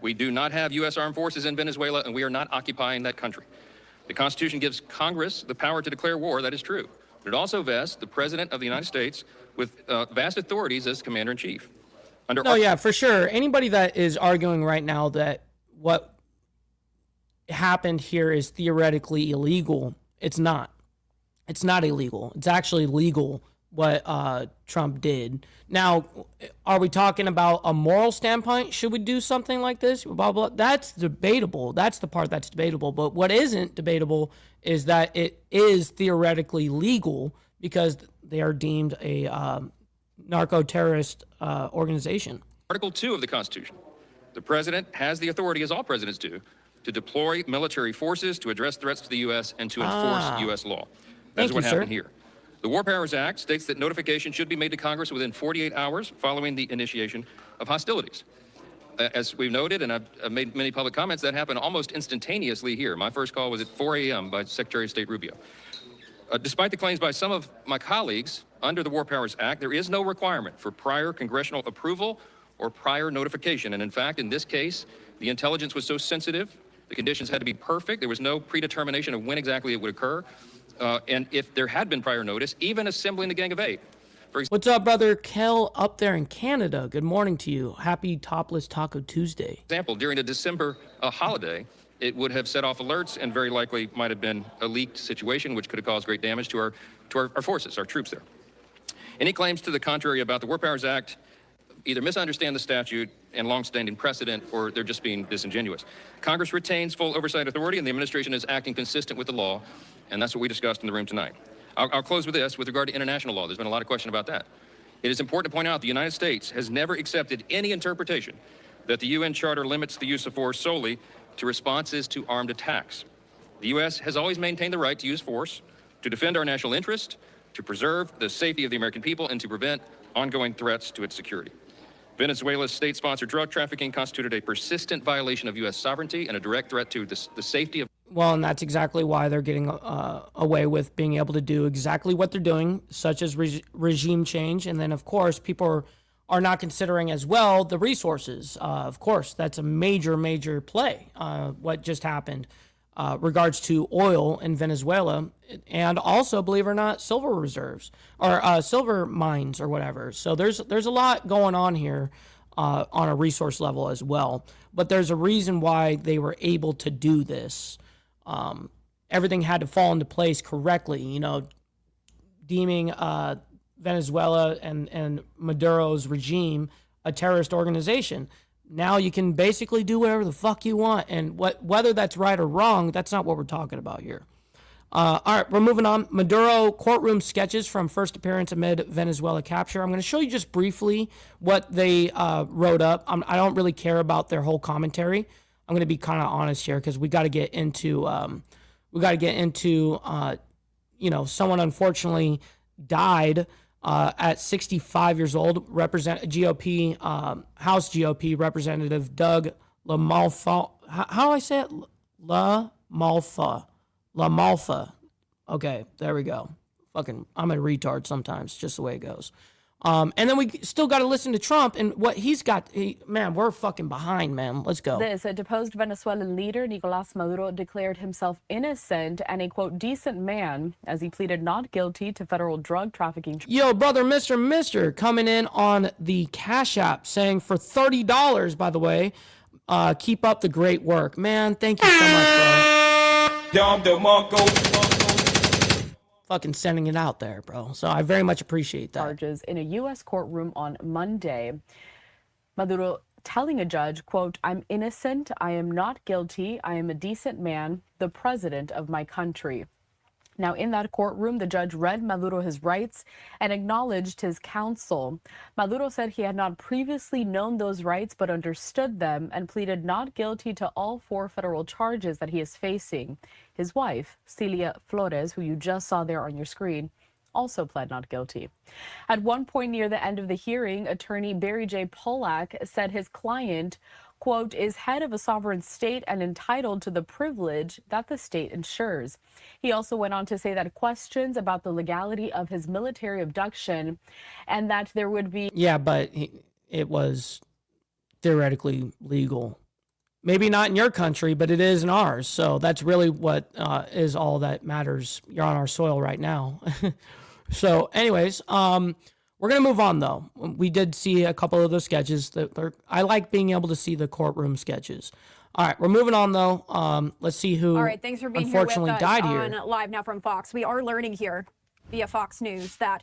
We do not have U.S. armed forces in Venezuela, and we are not occupying that country. The Constitution gives Congress the power to declare war, that is true. But it also vests the President of the United States with vast authorities as Commander-in-Chief. Yeah, for sure. Anybody that is arguing right now that what happened here is theoretically illegal, it's not. It's not illegal. It's actually legal what Trump did. Now, are we talking about a moral standpoint? Should we do something like this? Blah, blah. That's debatable. That's the part that's debatable. But what isn't debatable is that it is theoretically legal because they are deemed a narco-terrorist organization. Article 2 of the Constitution. The president has the authority, as all presidents do, to deploy military forces to address threats to the U.S. and to enforce U.S. law. That's what happened here. The War Powers Act states that notification should be made to Congress within 48 hours following the initiation of hostilities. As we've noted, and I've made many public comments, that happened almost instantaneously here. My first call was at 4 a.m. by Secretary of State Rubio. Despite the claims by some of my colleagues, under the War Powers Act, there is no requirement for prior congressional approval or prior notification. And in fact, in this case, the intelligence was so sensitive, the conditions had to be perfect. There was no predetermination of when exactly it would occur. And if there had been prior notice, even assembling the Gang of Eight. What's up, brother Kel up there in Canada? Good morning to you. Happy Topless Taco Tuesday. For example, during a December holiday, it would have set off alerts and very likely might have been a leaked situation, which could have caused great damage to our forces, our troops there. Any claims to the contrary about the War Powers Act either misunderstand the statute and longstanding precedent, or they're just being disingenuous. Congress retains full oversight authority, and the administration is acting consistent with the law, and that's what we discussed in the room tonight. I'll close with this. With regard to international law, there's been a lot of question about that. It is important to point out the United States has never accepted any interpretation that the UN Charter limits the use of force solely to responses to armed attacks. The U.S. has always maintained the right to use force to defend our national interest, to preserve the safety of the American people, and to prevent ongoing threats to its security. Venezuela's state-sponsored drug trafficking constituted a persistent violation of U.S. sovereignty and a direct threat to the safety of... Well, and that's exactly why they're getting away with being able to do exactly what they're doing, such as regime change. And then, of course, people are not considering as well the resources. Of course, that's a major, major play, what just happened. Regards to oil in Venezuela, and also, believe it or not, silver reserves or silver mines or whatever. So there's a lot going on here on a resource level as well. But there's a reason why they were able to do this. Everything had to fall into place correctly. You know, deeming Venezuela and Maduro's regime a terrorist organization. Now you can basically do whatever the fuck you want, and whether that's right or wrong, that's not what we're talking about here. All right, we're moving on. Maduro courtroom sketches from first appearance amid Venezuela capture. I'm going to show you just briefly what they wrote up. I don't really care about their whole commentary. I'm going to be kind of honest here because we got to get into someone unfortunately died at 65 years old. GOP House GOP Representative Doug LaMalfa. How do I say it? LaMalfa. Okay, there we go. Fucking, I'm a retard sometimes, just the way it goes. And then we still got to listen to Trump and what he's got. Man, we're fucking behind, man. Let's go. A deposed Venezuelan leader, Nicolás Maduro, declared himself innocent and a, quote, decent man as he pleaded not guilty to federal drug trafficking. Yo, brother, Mr. coming in on the Cash App saying for $30, by the way, keep up the great work. Man, thank you so much, bro. Fucking sending it out there, bro. So I very much appreciate that. Charges in a U.S. courtroom on Monday. Maduro telling a judge, quote, I'm innocent, I am not guilty, I am a decent man, the president of my country. Now, in that courtroom, the judge read Maduro his rights and acknowledged his counsel. Maduro said he had not previously known those rights but understood them and pleaded not guilty to all 4 federal charges that he is facing. His wife, Celia Flores, who you just saw there on your screen, also pled not guilty. At one point near the end of the hearing, attorney Barry J. Pollack said his client, quote, is head of a sovereign state and entitled to the privilege that the state ensures. He also went on to say that questions about the legality of his military abduction and that there would be... Yeah, but it was theoretically legal. Maybe not in your country, but it is in ours. So that's really what is all that matters. You're on our soil right now. So anyways, we're going to move on, though. We did see a couple of those sketches. I like being able to see the courtroom sketches. All right, we're moving on, though. Let's see who all right, thanks for being unfortunately here with us died on here. Live Now from Fox. We are learning here via Fox News that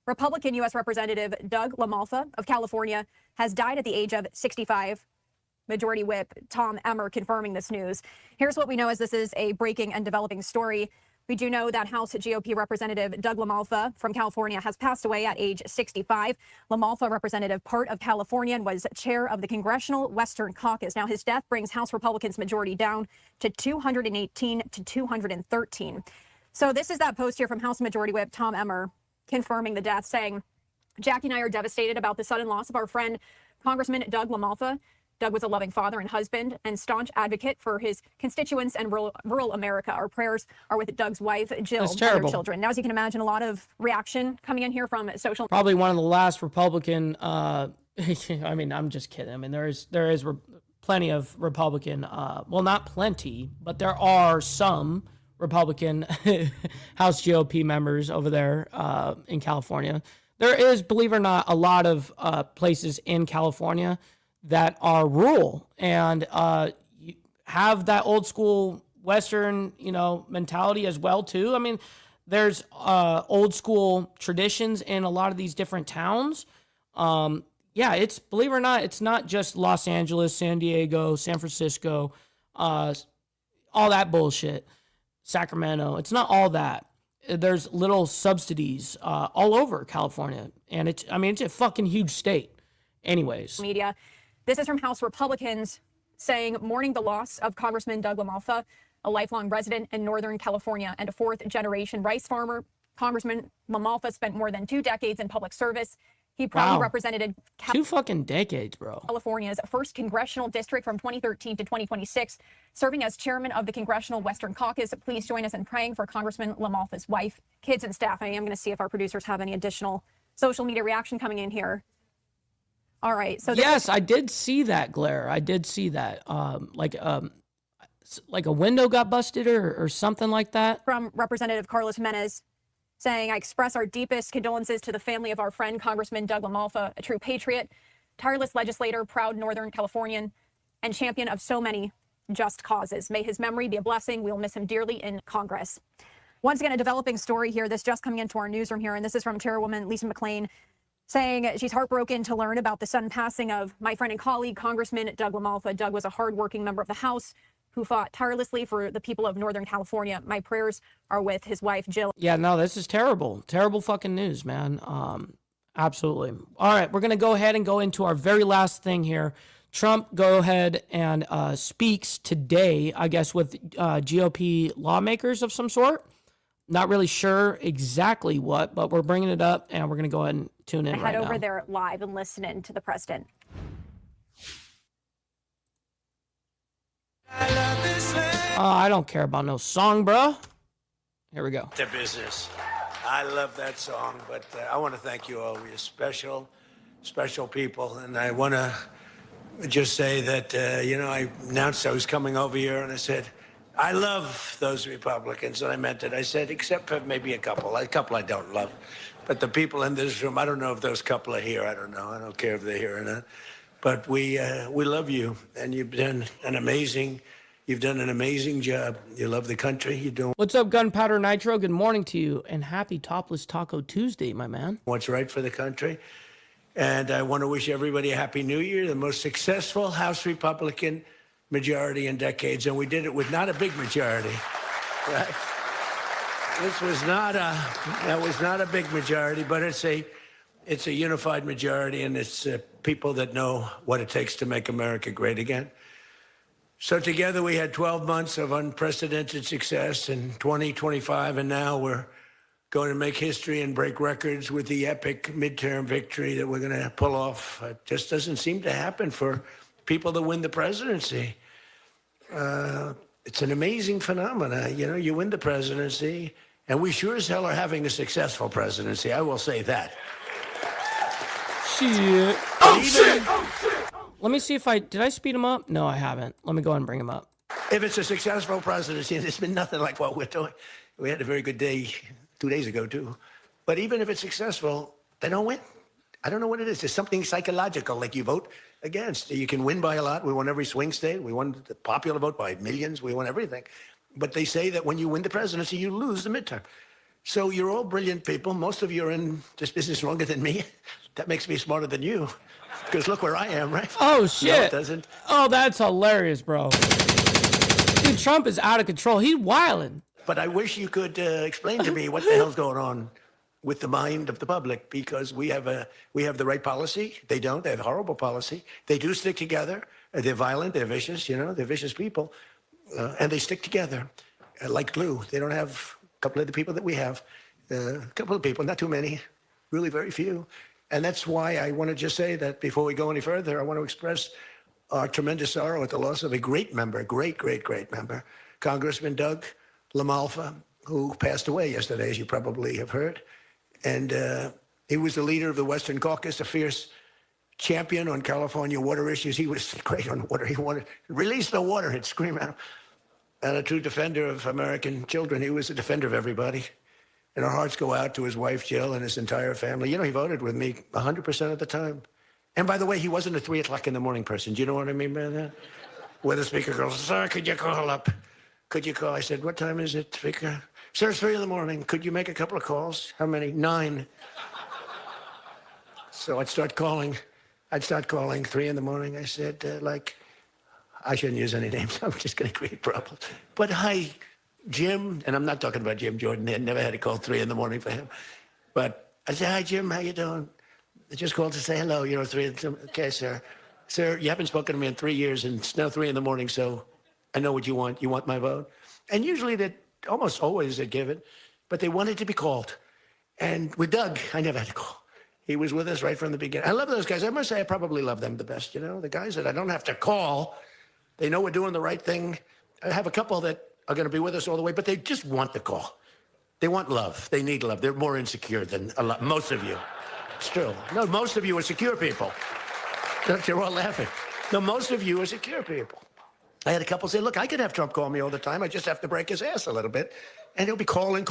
Republican U.S. Representative Doug LaMalfa of California has died at the age of 65. Majority Whip Tom Emmer confirming this news. Here's what we know as this is a breaking and developing story. We do know that House GOP Representative Doug LaMalfa from California has passed away at age 65. LaMalfa, representative part of California, and was chair of the Congressional Western Caucus. Now, his death brings House Republicans' majority down to 218 to 213. So this is that post here from House Majority Whip Tom Emmer confirming the death, saying, Jackie and I are devastated about the sudden loss of our friend, Congressman Doug LaMalfa. Doug was a loving father and husband and staunch advocate for his constituents and rural America. Our prayers are with Doug's wife, Jill, and their children. Now, as you can imagine, a lot of reaction coming in here from social. Probably one of the last Republican. I mean, I'm just kidding. I mean, there is plenty of Republican. Well, not plenty, but there are some Republican House GOP members over there in California. There is, believe it or not, a lot of places in California that are rural and have that old school Western, mentality as well too. I mean, there's old school traditions in a lot of these different towns. It's, believe it or not, it's not just Los Angeles, San Diego, San Francisco, all that bullshit, Sacramento. It's not all that. There's little subsidies all over California, and it's a fucking huge state. Anyways. Media. This is from House Republicans saying, mourning the loss of Congressman Doug LaMalfa, a lifelong resident in Northern California and a fourth-generation rice farmer. Congressman LaMalfa spent more than 2 decades in public service. He proudly represented 2 fucking decades, bro. California's first congressional district from 2013 to 2026, serving as chairman of the Congressional Western Caucus. Please join us in praying for Congressman LaMalfa's wife, kids, and staff. I am going to see if our producers have any additional social media reaction coming in here. All right. So yes, I did see that, Glare. I did see that. Like a window got busted or something like that. From Representative Carlos Jimenez saying, I express our deepest condolences to the family of our friend, Congressman Doug LaMalfa, a true patriot, tireless legislator, proud Northern Californian, and champion of so many just causes. May his memory be a blessing. We'll miss him dearly in Congress. Once again, a developing story here. This just coming into our newsroom here, and this is from Chairwoman Lisa McClain, saying she's heartbroken to learn about the sudden passing of my friend and colleague, Congressman Doug LaMalfa. Doug was a hardworking member of the House, who fought tirelessly for the people of Northern California. My prayers are with his wife, Jill. Yeah, no, this is terrible. Terrible fucking news, man. Absolutely. All right, we're going to go ahead and go into our very last thing here. Trump go ahead and speaks today, I guess, with GOP lawmakers of some sort. Not really sure exactly what, but we're bringing it up, and we're going to go ahead and tune in right now. Head over there live and listen in to the president. I don't care about no song, bruh. Here we go. To business. I love that song, but I want to thank you all. You're special, special people. And I want to just say that, I announced I was coming over here, and I said, I love those Republicans, and I meant it. I said, except for maybe a couple I don't love. But the people in this room, I don't know if those couple are here. I don't know. I don't care if they're here or not. But we love you, and you've done an amazing job. You love the country. You're doing What's up, Gunpowder Nitro? Good morning to you, and happy Topless Taco Tuesday, my man. what's right for the country. And I want to wish everybody a Happy New Year, the most successful House Republican majority in decades. And we did it with not a big majority, right? That was not a big majority, but it's a unified majority, and it's people that know what it takes to make America great again. So together we had 12 months of unprecedented success in 2025, and now we're going to make history and break records with the epic midterm victory that we're going to pull off. It just doesn't seem to happen for people that win the presidency. It's an amazing phenomenon. You win the presidency, and we sure as hell are having a successful presidency. I will say that. Shit. Oh, shit. Let me see if did I speed him up? No, I haven't. Let me go and bring him up. If it's a successful presidency, and it's been nothing like what we're doing. We had a very good day 2 days ago, too. But even if it's successful, they don't win. I don't know what it is. There's something psychological, like you vote against. You can win by a lot. We won every swing state. We won the popular vote by millions. We won everything. But they say that when you win the presidency, you lose the midterm. So you're all brilliant people. Most of you are in this business longer than me. That makes me smarter than you. Because look where I am, right? Oh, shit. No, it doesn't. Oh, that's hilarious, bro. Dude, Trump is out of control. He's wilding. But I wish you could explain to me what the hell's going on with the mind of the public, because we have the right policy. They don't. They have horrible policy. They do stick together. They're violent. They're vicious. They're vicious people. And they stick together like glue. They don't have a couple of the people that we have. A couple of people, not too many, really very few. And that's why I want to just say that before we go any further, I want to express our tremendous sorrow at the loss of a great member, great member, Congressman Doug LaMalfa, who passed away yesterday, as you probably have heard. And he was the leader of the Western Caucus, a fierce champion on California water issues. He was great on water. He wanted to release the water and scream out. And a true defender of American children. He was a defender of everybody. And our hearts go out to his wife, Jill, and his entire family. He voted with me 100% of the time. And by the way, he wasn't a 3 o'clock in the morning person. Do you know what I mean by that? Where the speaker goes, sir, could you call up? Could you call? I said, what time is it, speaker? Sir, it's 3 in the morning. Could you make a couple of calls? How many? 9. So I'd start calling 3 in the morning. I said, I shouldn't use any names. I'm just going to create problems. But hi, Jim, and I'm not talking about Jim Jordan. They never had to call 3 in the morning for him. But I said, hi, Jim, how you doing? I just called to say hello. 3 okay, sir. Sir, you haven't spoken to me in 3 years, and it's now 3 in the morning, so I know what you want. You want my vote? And usually almost always they give it, but they wanted to be called. And with Doug, I never had to call. He was with us right from the beginning. I love those guys. I must say I probably love them the best, the guys that I don't have to call. They know we're doing the right thing. I have a couple that are going to be with us all the way, but they just want the call. They want love. They need love. They're more insecure than most of you. It's true. No, most of you are secure people. You're all laughing. No, most of you are secure people. I had a couple say, look, I could have Trump call me all the time. I just have to break his ass a little bit. And he'll be calling.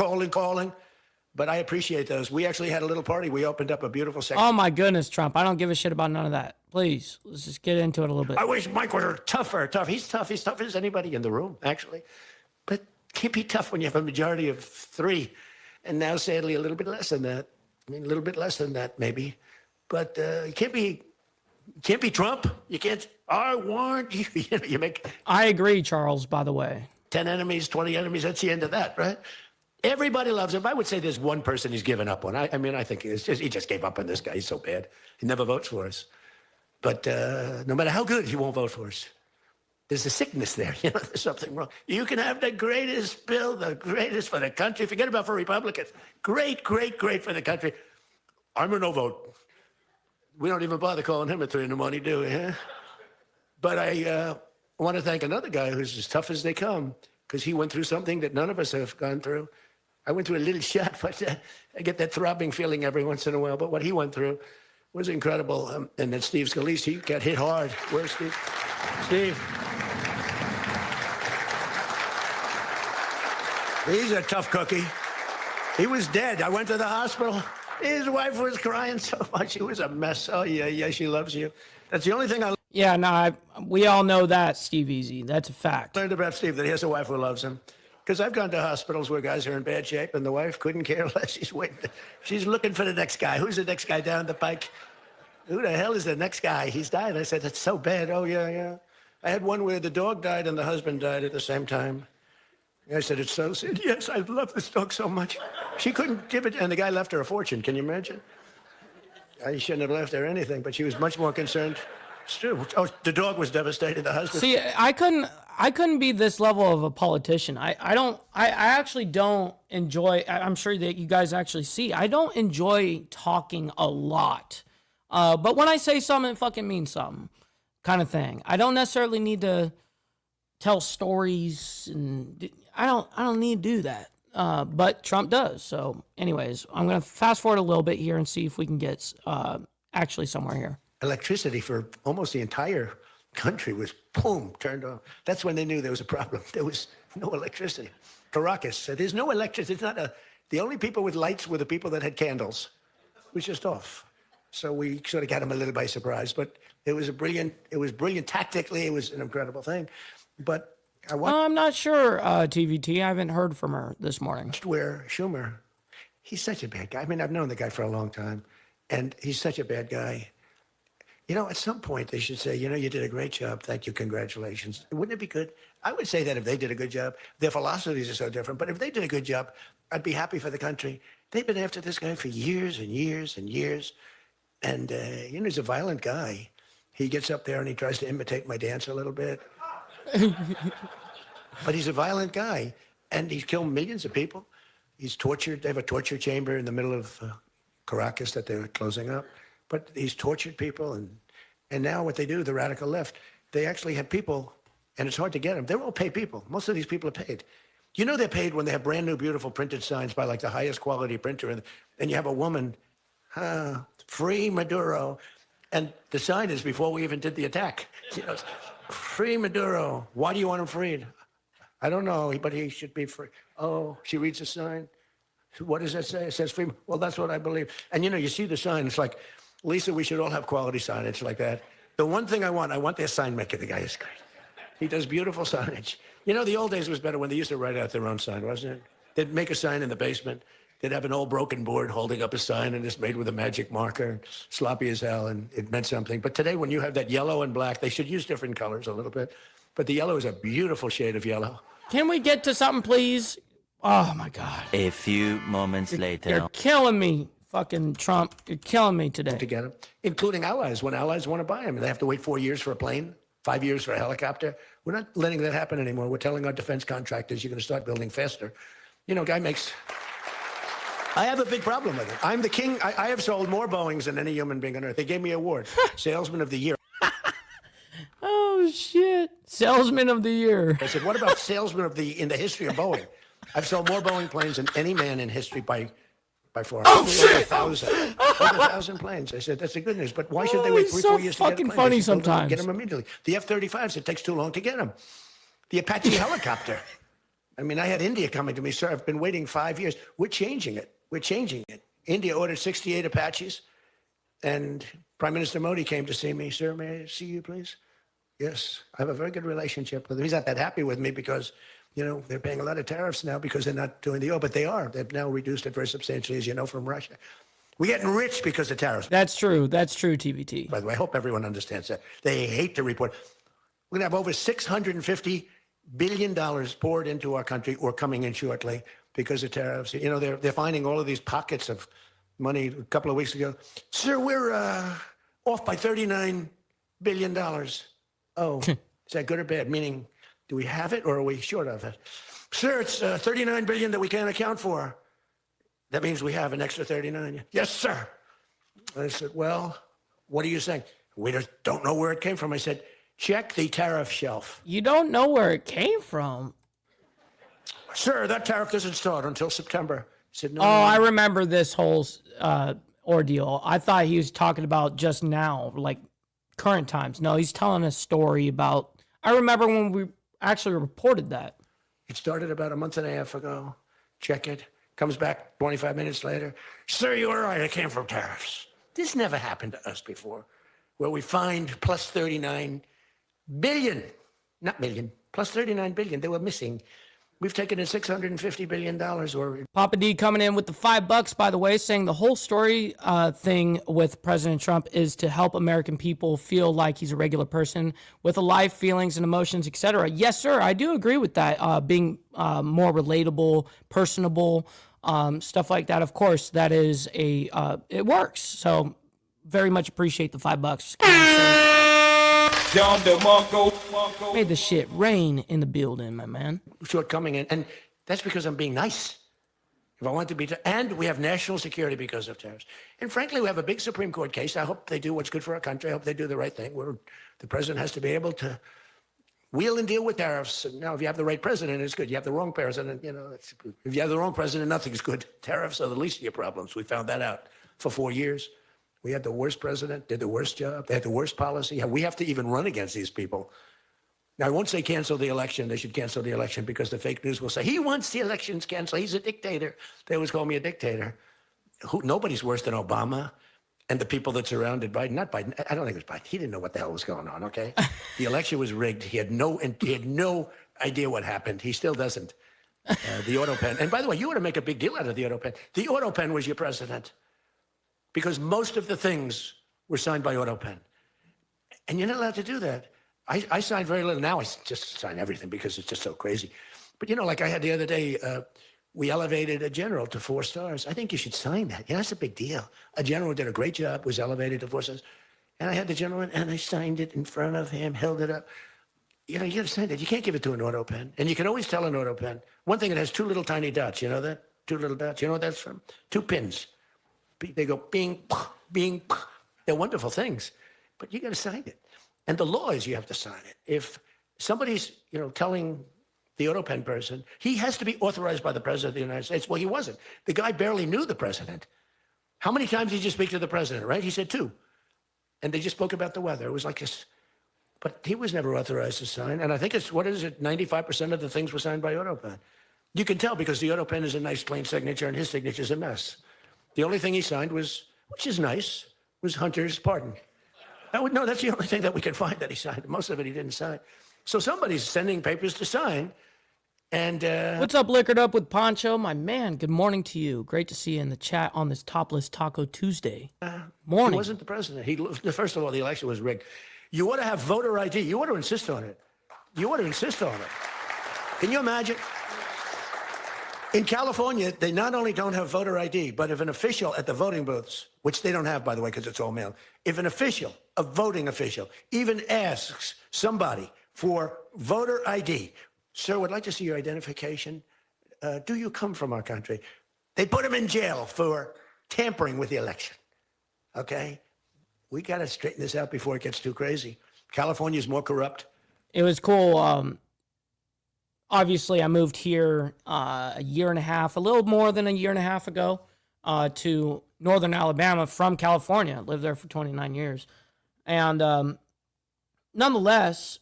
But I appreciate those. We actually had a little party. We opened up a beautiful section. Oh, my goodness, Trump. I don't give a shit about none of that. Please, let's just get into it a little bit. I wish Mike were tougher. He's tough. He's tough as anybody in the room, actually. But can't be tough when you have a majority of 3. And now, sadly, a little bit less than that. A little bit less than that, maybe. But you can't be Trump. You can't. I want you. You make. I agree, Charles, by the way. 10 enemies, 20 enemies, that's the end of that, right? Everybody loves him. I would say there's one person he's given up on. I mean, I think he just gave up on this guy. He's so bad. He never votes for us. But no matter how good, he won't vote for us. There's a sickness there. There's something wrong. You can have the greatest bill, the greatest for the country. Forget about for Republicans. Great, great, great for the country. I'm a no vote. We don't even bother calling him at 3 in the morning, do we? Huh? But I want to thank another guy who's as tough as they come, because he went through something that none of us have gone through. I went through a little shot, but I get that throbbing feeling every once in a while. But what he went through was incredible. And then Steve Scalise, he got hit hard. Where's Steve? Steve. He's a tough cookie. He was dead. I went to the hospital. His wife was crying so much. She was a mess. Oh, yeah, she loves you. That's the only thing I Yeah, no, we all know that, Steve Easy. That's a fact. learned about Steve, that he has a wife who loves him. Because I've gone to hospitals where guys are in bad shape and the wife couldn't care less. She's waiting. She's looking for the next guy. Who's the next guy down the pike? Who the hell is the next guy? He's died. I said, that's so bad. Oh, yeah. I had one where the dog died and the husband died at the same time. I said, it's so sad. Yes, I love this dog so much. She couldn't give it, and the guy left her a fortune. Can you imagine? I shouldn't have left her anything, but she was much more concerned. It's true. Oh, the dog was devastated. The husband. See, I couldn't be this level of a politician. I actually don't enjoy. I'm sure that you guys actually see. I don't enjoy talking a lot. But when I say something, it fucking means something, kind of thing. I don't necessarily need to tell stories, and I don't need to do that. But Trump does. So, anyways, I'm gonna fast forward a little bit here and see if we can get actually somewhere here. Electricity for almost the entire country was, boom, turned off. That's when they knew there was a problem. There was no electricity. Caracas said, there's no electricity. It's not the only people with lights were the people that had candles. It was just off. So we sort of got them a little by surprise. But it was brilliant tactically. It was an incredible thing. But I'm not sure, TVT. I haven't heard from her this morning. Where Schumer, he's such a bad guy. I mean, I've known the guy for a long time, and he's such a bad guy. At some point they should say, you did a great job. Thank you. Congratulations. Wouldn't it be good? I would say that if they did a good job. Their philosophies are so different, but if they did a good job, I'd be happy for the country. They've been after this guy for years and years and years. And, he's a violent guy. He gets up there and he tries to imitate my dance a little bit. But he's a violent guy, and he's killed millions of people. He's tortured. They have a torture chamber in the middle of Caracas that they're closing up. But he's tortured people, and now what they do, the radical left, they actually have people, and it's hard to get them. They're all paid people. Most of these people are paid. They're paid when they have brand new, beautiful printed signs by like the highest quality printer, and you have a woman, free Maduro, and the sign is before we even did the attack. Free Maduro. Why do you want him freed? I don't know, but he should be free. Oh, she reads the sign. What does that say? It says free. Well, that's what I believe. And you see the sign. It's like, Lisa, we should all have quality signage like that. The one thing I want their sign maker. The guy is great. He does beautiful signage. The old days was better when they used to write out their own sign, wasn't it? They'd make a sign in the basement. They'd have an old broken board holding up a sign, and it's made with a magic marker, sloppy as hell, and it meant something. But today, when you have that yellow and black, they should use different colors a little bit. But the yellow is a beautiful shade of yellow. Can we get to something, please? Oh, my God. A few moments later. You're killing me, fucking Trump. You're killing me today. To get them, including allies. When allies want to buy them, they have to wait 4 years for a plane, 5 years for a helicopter. We're not letting that happen anymore. We're telling our defense contractors, you're going to start building faster. Guy makes... I have a big problem with it. I'm the king. I have sold more Boeings than any human being on earth. They gave me an award, Salesman of the Year. Oh, shit. Salesman of the Year. I said, what about Salesman in the history of Boeing? I've sold more Boeing planes than any man in history by far. Oh, shit. Over 1,000 planes. I said, that's the good news. But why should they wait 3-4 years to get a plane? Fucking funny sometimes. Get them immediately. The F-35s, it takes too long to get them. The Apache helicopter. I mean, I had India coming to me, sir. I've been waiting 5 years. We're changing it. India ordered 68 Apaches, and Prime Minister Modi came to see me. Sir, may I see you, please? Yes, I have a very good relationship with him. He's not that happy with me because, they're paying a lot of tariffs now because they're not doing the oil, but they are. They've now reduced it very substantially, as you know, from Russia. We're getting rich because of tariffs. That's true. That's true, TBT. By the way, I hope everyone understands that. They hate to report. We're going to have over $650 billion poured into our country or coming in shortly because of tariffs. You know, they're finding all of these pockets of money a couple of weeks ago. Sir, we're off by $39 billion. Oh, is that good or bad? Meaning, do we have it or are we short of it? Sir, it's $39 billion that we can't account for. That means we have an extra 39. Yes, sir. I said, well, what are you saying? We just don't know where it came from. I said, check the tariff shelf. You don't know where it came from. Sir, that tariff doesn't start until September. I said, no. I remember this whole ordeal. I thought he was talking about just now, like current times. No, he's telling a story about, I remember when we actually reported that. It started about a month and a half ago. Check it. Comes back 25 minutes later. Sir, you were right. It came from tariffs. This never happened to us before, where we find plus 39 billion, not million, plus 39 billion. They were missing. We've taken in $650 billion. Or Papa D coming in with the $5, by the way, saying the whole story thing with President Trump is to help American people feel like he's a regular person with a life, feelings, and emotions, etc. Yes, sir, I do agree with that. Being more relatable, personable, stuff like that. Of course, that is it works. So very much appreciate the $5. Made the shit rain in the building, my man. Shortcoming, and that's because I'm being nice. If I want to be, and we have national security because of tariffs. And frankly, we have a big Supreme Court case. I hope they do what's good for our country. I hope they do the right thing. The president has to be able to wheel and deal with tariffs. And now, if you have the right president, it's good. You have the wrong president, if you have the wrong president, nothing's good. Tariffs are the least of your problems. We found that out for 4 years. We had the worst president, did the worst job. They had the worst policy. We have to even run against these people. Now, I won't say cancel the election. They should cancel the election because the fake news will say, he wants the elections canceled. He's a dictator. They always call me a dictator. Nobody's worse than Obama and the people that surrounded Biden. Not Biden. I don't think it was Biden. He didn't know what the hell was going on, okay? The election was rigged. He had no idea what happened. He still doesn't. The auto pen. And by the way, you ought to make a big deal out of the auto pen. The auto pen was your president. Because most of the things were signed by AutoPen. And you're not allowed to do that. I signed very little. Now I just sign everything because it's just so crazy. But, like I had the other day, we elevated a general to 4 stars. I think you should sign that. That's a big deal. A general did a great job, was elevated to 4 stars. And I had the general, and I signed it in front of him, held it up. You got to sign that. You can't give it to an AutoPen. And you can always tell an AutoPen. One thing, it has 2 little tiny dots. You know that? 2 little dots. You know what that's from? 2 pins. They go bing, bing. They're wonderful things, but you got to sign it. And the law is you have to sign it. If somebody's, telling the AutoPen person, he has to be authorized by the president of the United States. Well, he wasn't. The guy barely knew the president. How many times did you speak to the president, right? He said 2. And they just spoke about the weather. It was like this. But he was never authorized to sign. And I think 95% of the things were signed by AutoPen. You can tell because the AutoPen is a nice, clean signature, and his signature is a mess. The only thing he signed was, which is nice, was Hunter's pardon. That's the only thing that we can find that he signed. Most of it he didn't sign. So somebody's sending papers to sign. And what's up, Liquored Up with Poncho? My man, good morning to you. Great to see you in the chat on this Topless Taco Tuesday. Morning. He wasn't the president. First of all, the election was rigged. You ought to have voter ID. You ought to insist on it. Can you imagine? In California, they not only don't have voter ID, but if an official at the voting booths, which they don't have, by the way, because it's all mail, if an official, a voting official, even asks somebody for voter ID, sir, would like to see your identification. Do you come from our country? They put him in jail for tampering with the election. Okay? We got to straighten this out before it gets too crazy. California's more corrupt. It was cool. Obviously, I moved here a little more than a year and a half ago, to northern Alabama from California. I lived there for 29 years. And nonetheless,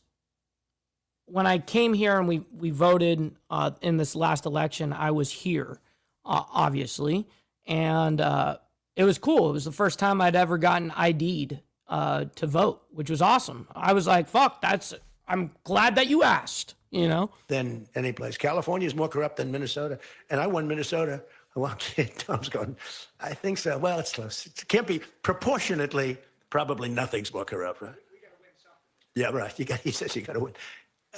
when I came here and we voted in this last election, I was here, obviously. And it was cool. It was the first time I'd ever gotten ID'd to vote, which was awesome. I was like, fuck, I'm glad that you asked. Than any place. California is more corrupt than Minnesota. And I won Minnesota Well, Tom's going, I think so. Well, it's close. It can't be proportionately, probably nothing's more corrupt, right? Yeah, right. He says you got to win.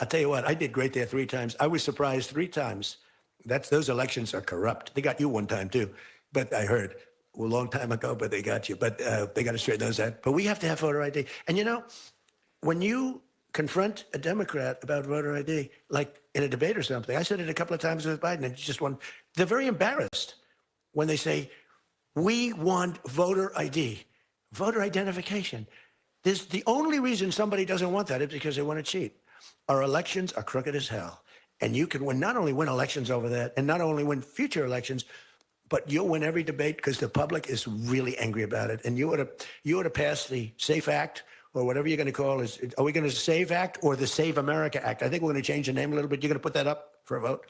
I'll tell you what, I did great there 3 times. I was surprised 3 times. Those elections are corrupt. They got you 1 time too, but I heard a long time ago, but they got you. But they got to straighten those out. But we have to have voter ID. And you know, when you confront a Democrat about voter ID, like in a debate or something, I said it a couple of times with Biden, and just one, they're very embarrassed when they say, we want voter ID, voter identification. There's the only reason somebody doesn't want that is because they want to cheat. Our elections are crooked as hell. And you can not only win elections over that, and not only win future elections, but you'll win every debate because the public is really angry about it. And you ought to pass the SAFE Act, or whatever you're going to call it. Are we going to SAVE Act or the Save America Act? I think we're going to change the name a little bit. You're going to put that up for a vote?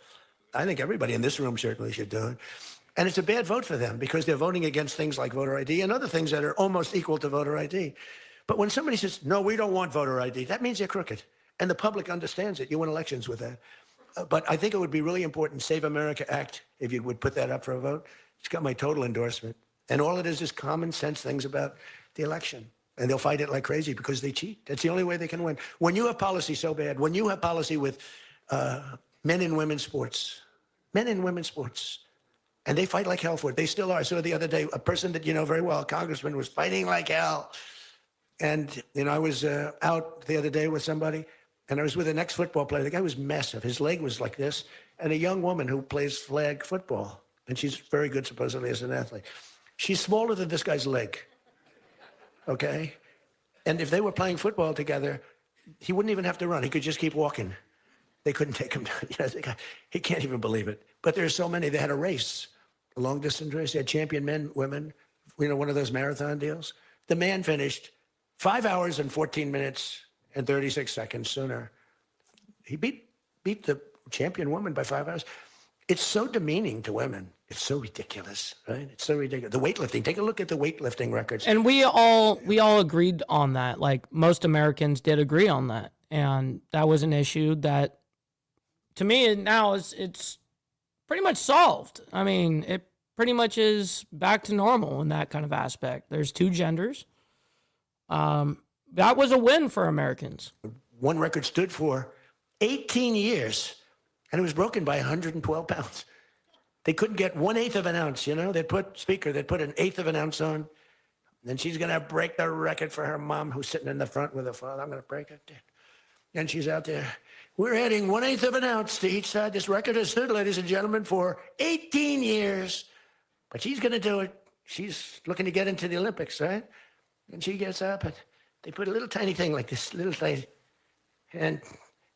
I think everybody in this room certainly should do it. And it's a bad vote for them because they're voting against things like voter ID and other things that are almost equal to voter ID. But when somebody says, no, we don't want voter ID, that means they're crooked. And the public understands it. You win elections with that. But I think it would be really important, Save America Act, if you would put that up for a vote. It's got my total endorsement. And all it is common sense things about the election. And they'll fight it like crazy because they cheat. That's the only way they can win. When you have policy so bad, when you have policy with men and women's sports, and they fight like hell for it. They still are. I saw the other day, a person that you know very well, a congressman, was fighting like hell. And, you know, I was out the other day with somebody, and I was with an ex-football player. The guy was massive. His leg was like this. And a young woman who plays flag football. And she's very good, supposedly, as an athlete. She's smaller than this guy's leg. Okay? And if they were playing football together, he wouldn't even have to run. He could just keep walking. They couldn't take him down. You know, he can't even believe it. But there's so many. They had a race, a long-distance race. They had champion men, women, you know, one of those marathon deals. The man finished 5 hours and 14 minutes and 36 seconds sooner. He beat the champion woman by 5 hours. It's so demeaning to women. It's so ridiculous, right? It's so ridiculous. The weightlifting, take a look at the weightlifting records. And we all agreed on that. Like, most Americans did agree on that. And that was an issue that, to me, now it's pretty much solved. I mean, it pretty much is back to normal in that kind of aspect. There's 2 genders. That was a win for Americans. One record stood for 18 years, and it was broken by 112 pounds. They couldn't get 1/8 of an ounce, you know? They'd put an 1/8 of an ounce on, and she's going to break the record for her mom, who's sitting in the front with her father. I'm going to break it. And she's out there. We're adding 1/8 of an ounce to each side. This record has stood, ladies and gentlemen, for 18 years. But she's going to do it. She's looking to get into the Olympics, right? And she gets up, and they put a little tiny thing like this, little tiny. And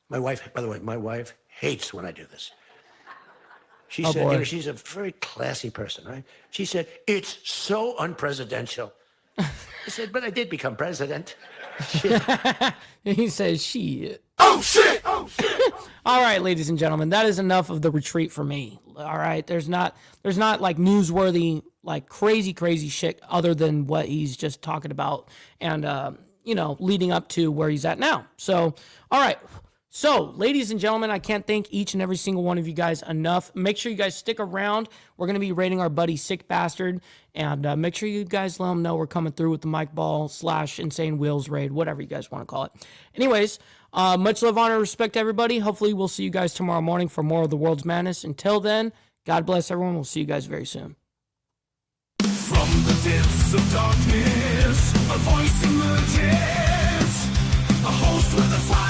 my wife, by the way, my wife hates when I do this. She said, you know, she's a very classy person, right? She said, it's so unpresidential. I said, but I did become president. He says, shit. Oh, shit! Oh, shit! All right, ladies and gentlemen, that is enough of the retreat for me. All right, there's not like newsworthy, like crazy shit other than what he's just talking about and, you know, leading up to where he's at now. So, all right. So, ladies and gentlemen, I can't thank each and every single one of you guys enough. Make sure you guys stick around. We're going to be rating our buddy Sick Bastard. And make sure you guys let him know we're coming through with the Mike Ball / Insane Wheels raid, whatever you guys want to call it. Anyways, much love, honor, respect to everybody. Hopefully, we'll see you guys tomorrow morning for more of the World's Madness. Until then, God bless everyone. We'll see you guys very soon. From the depths of darkness, a voice emerges, a host with a fire.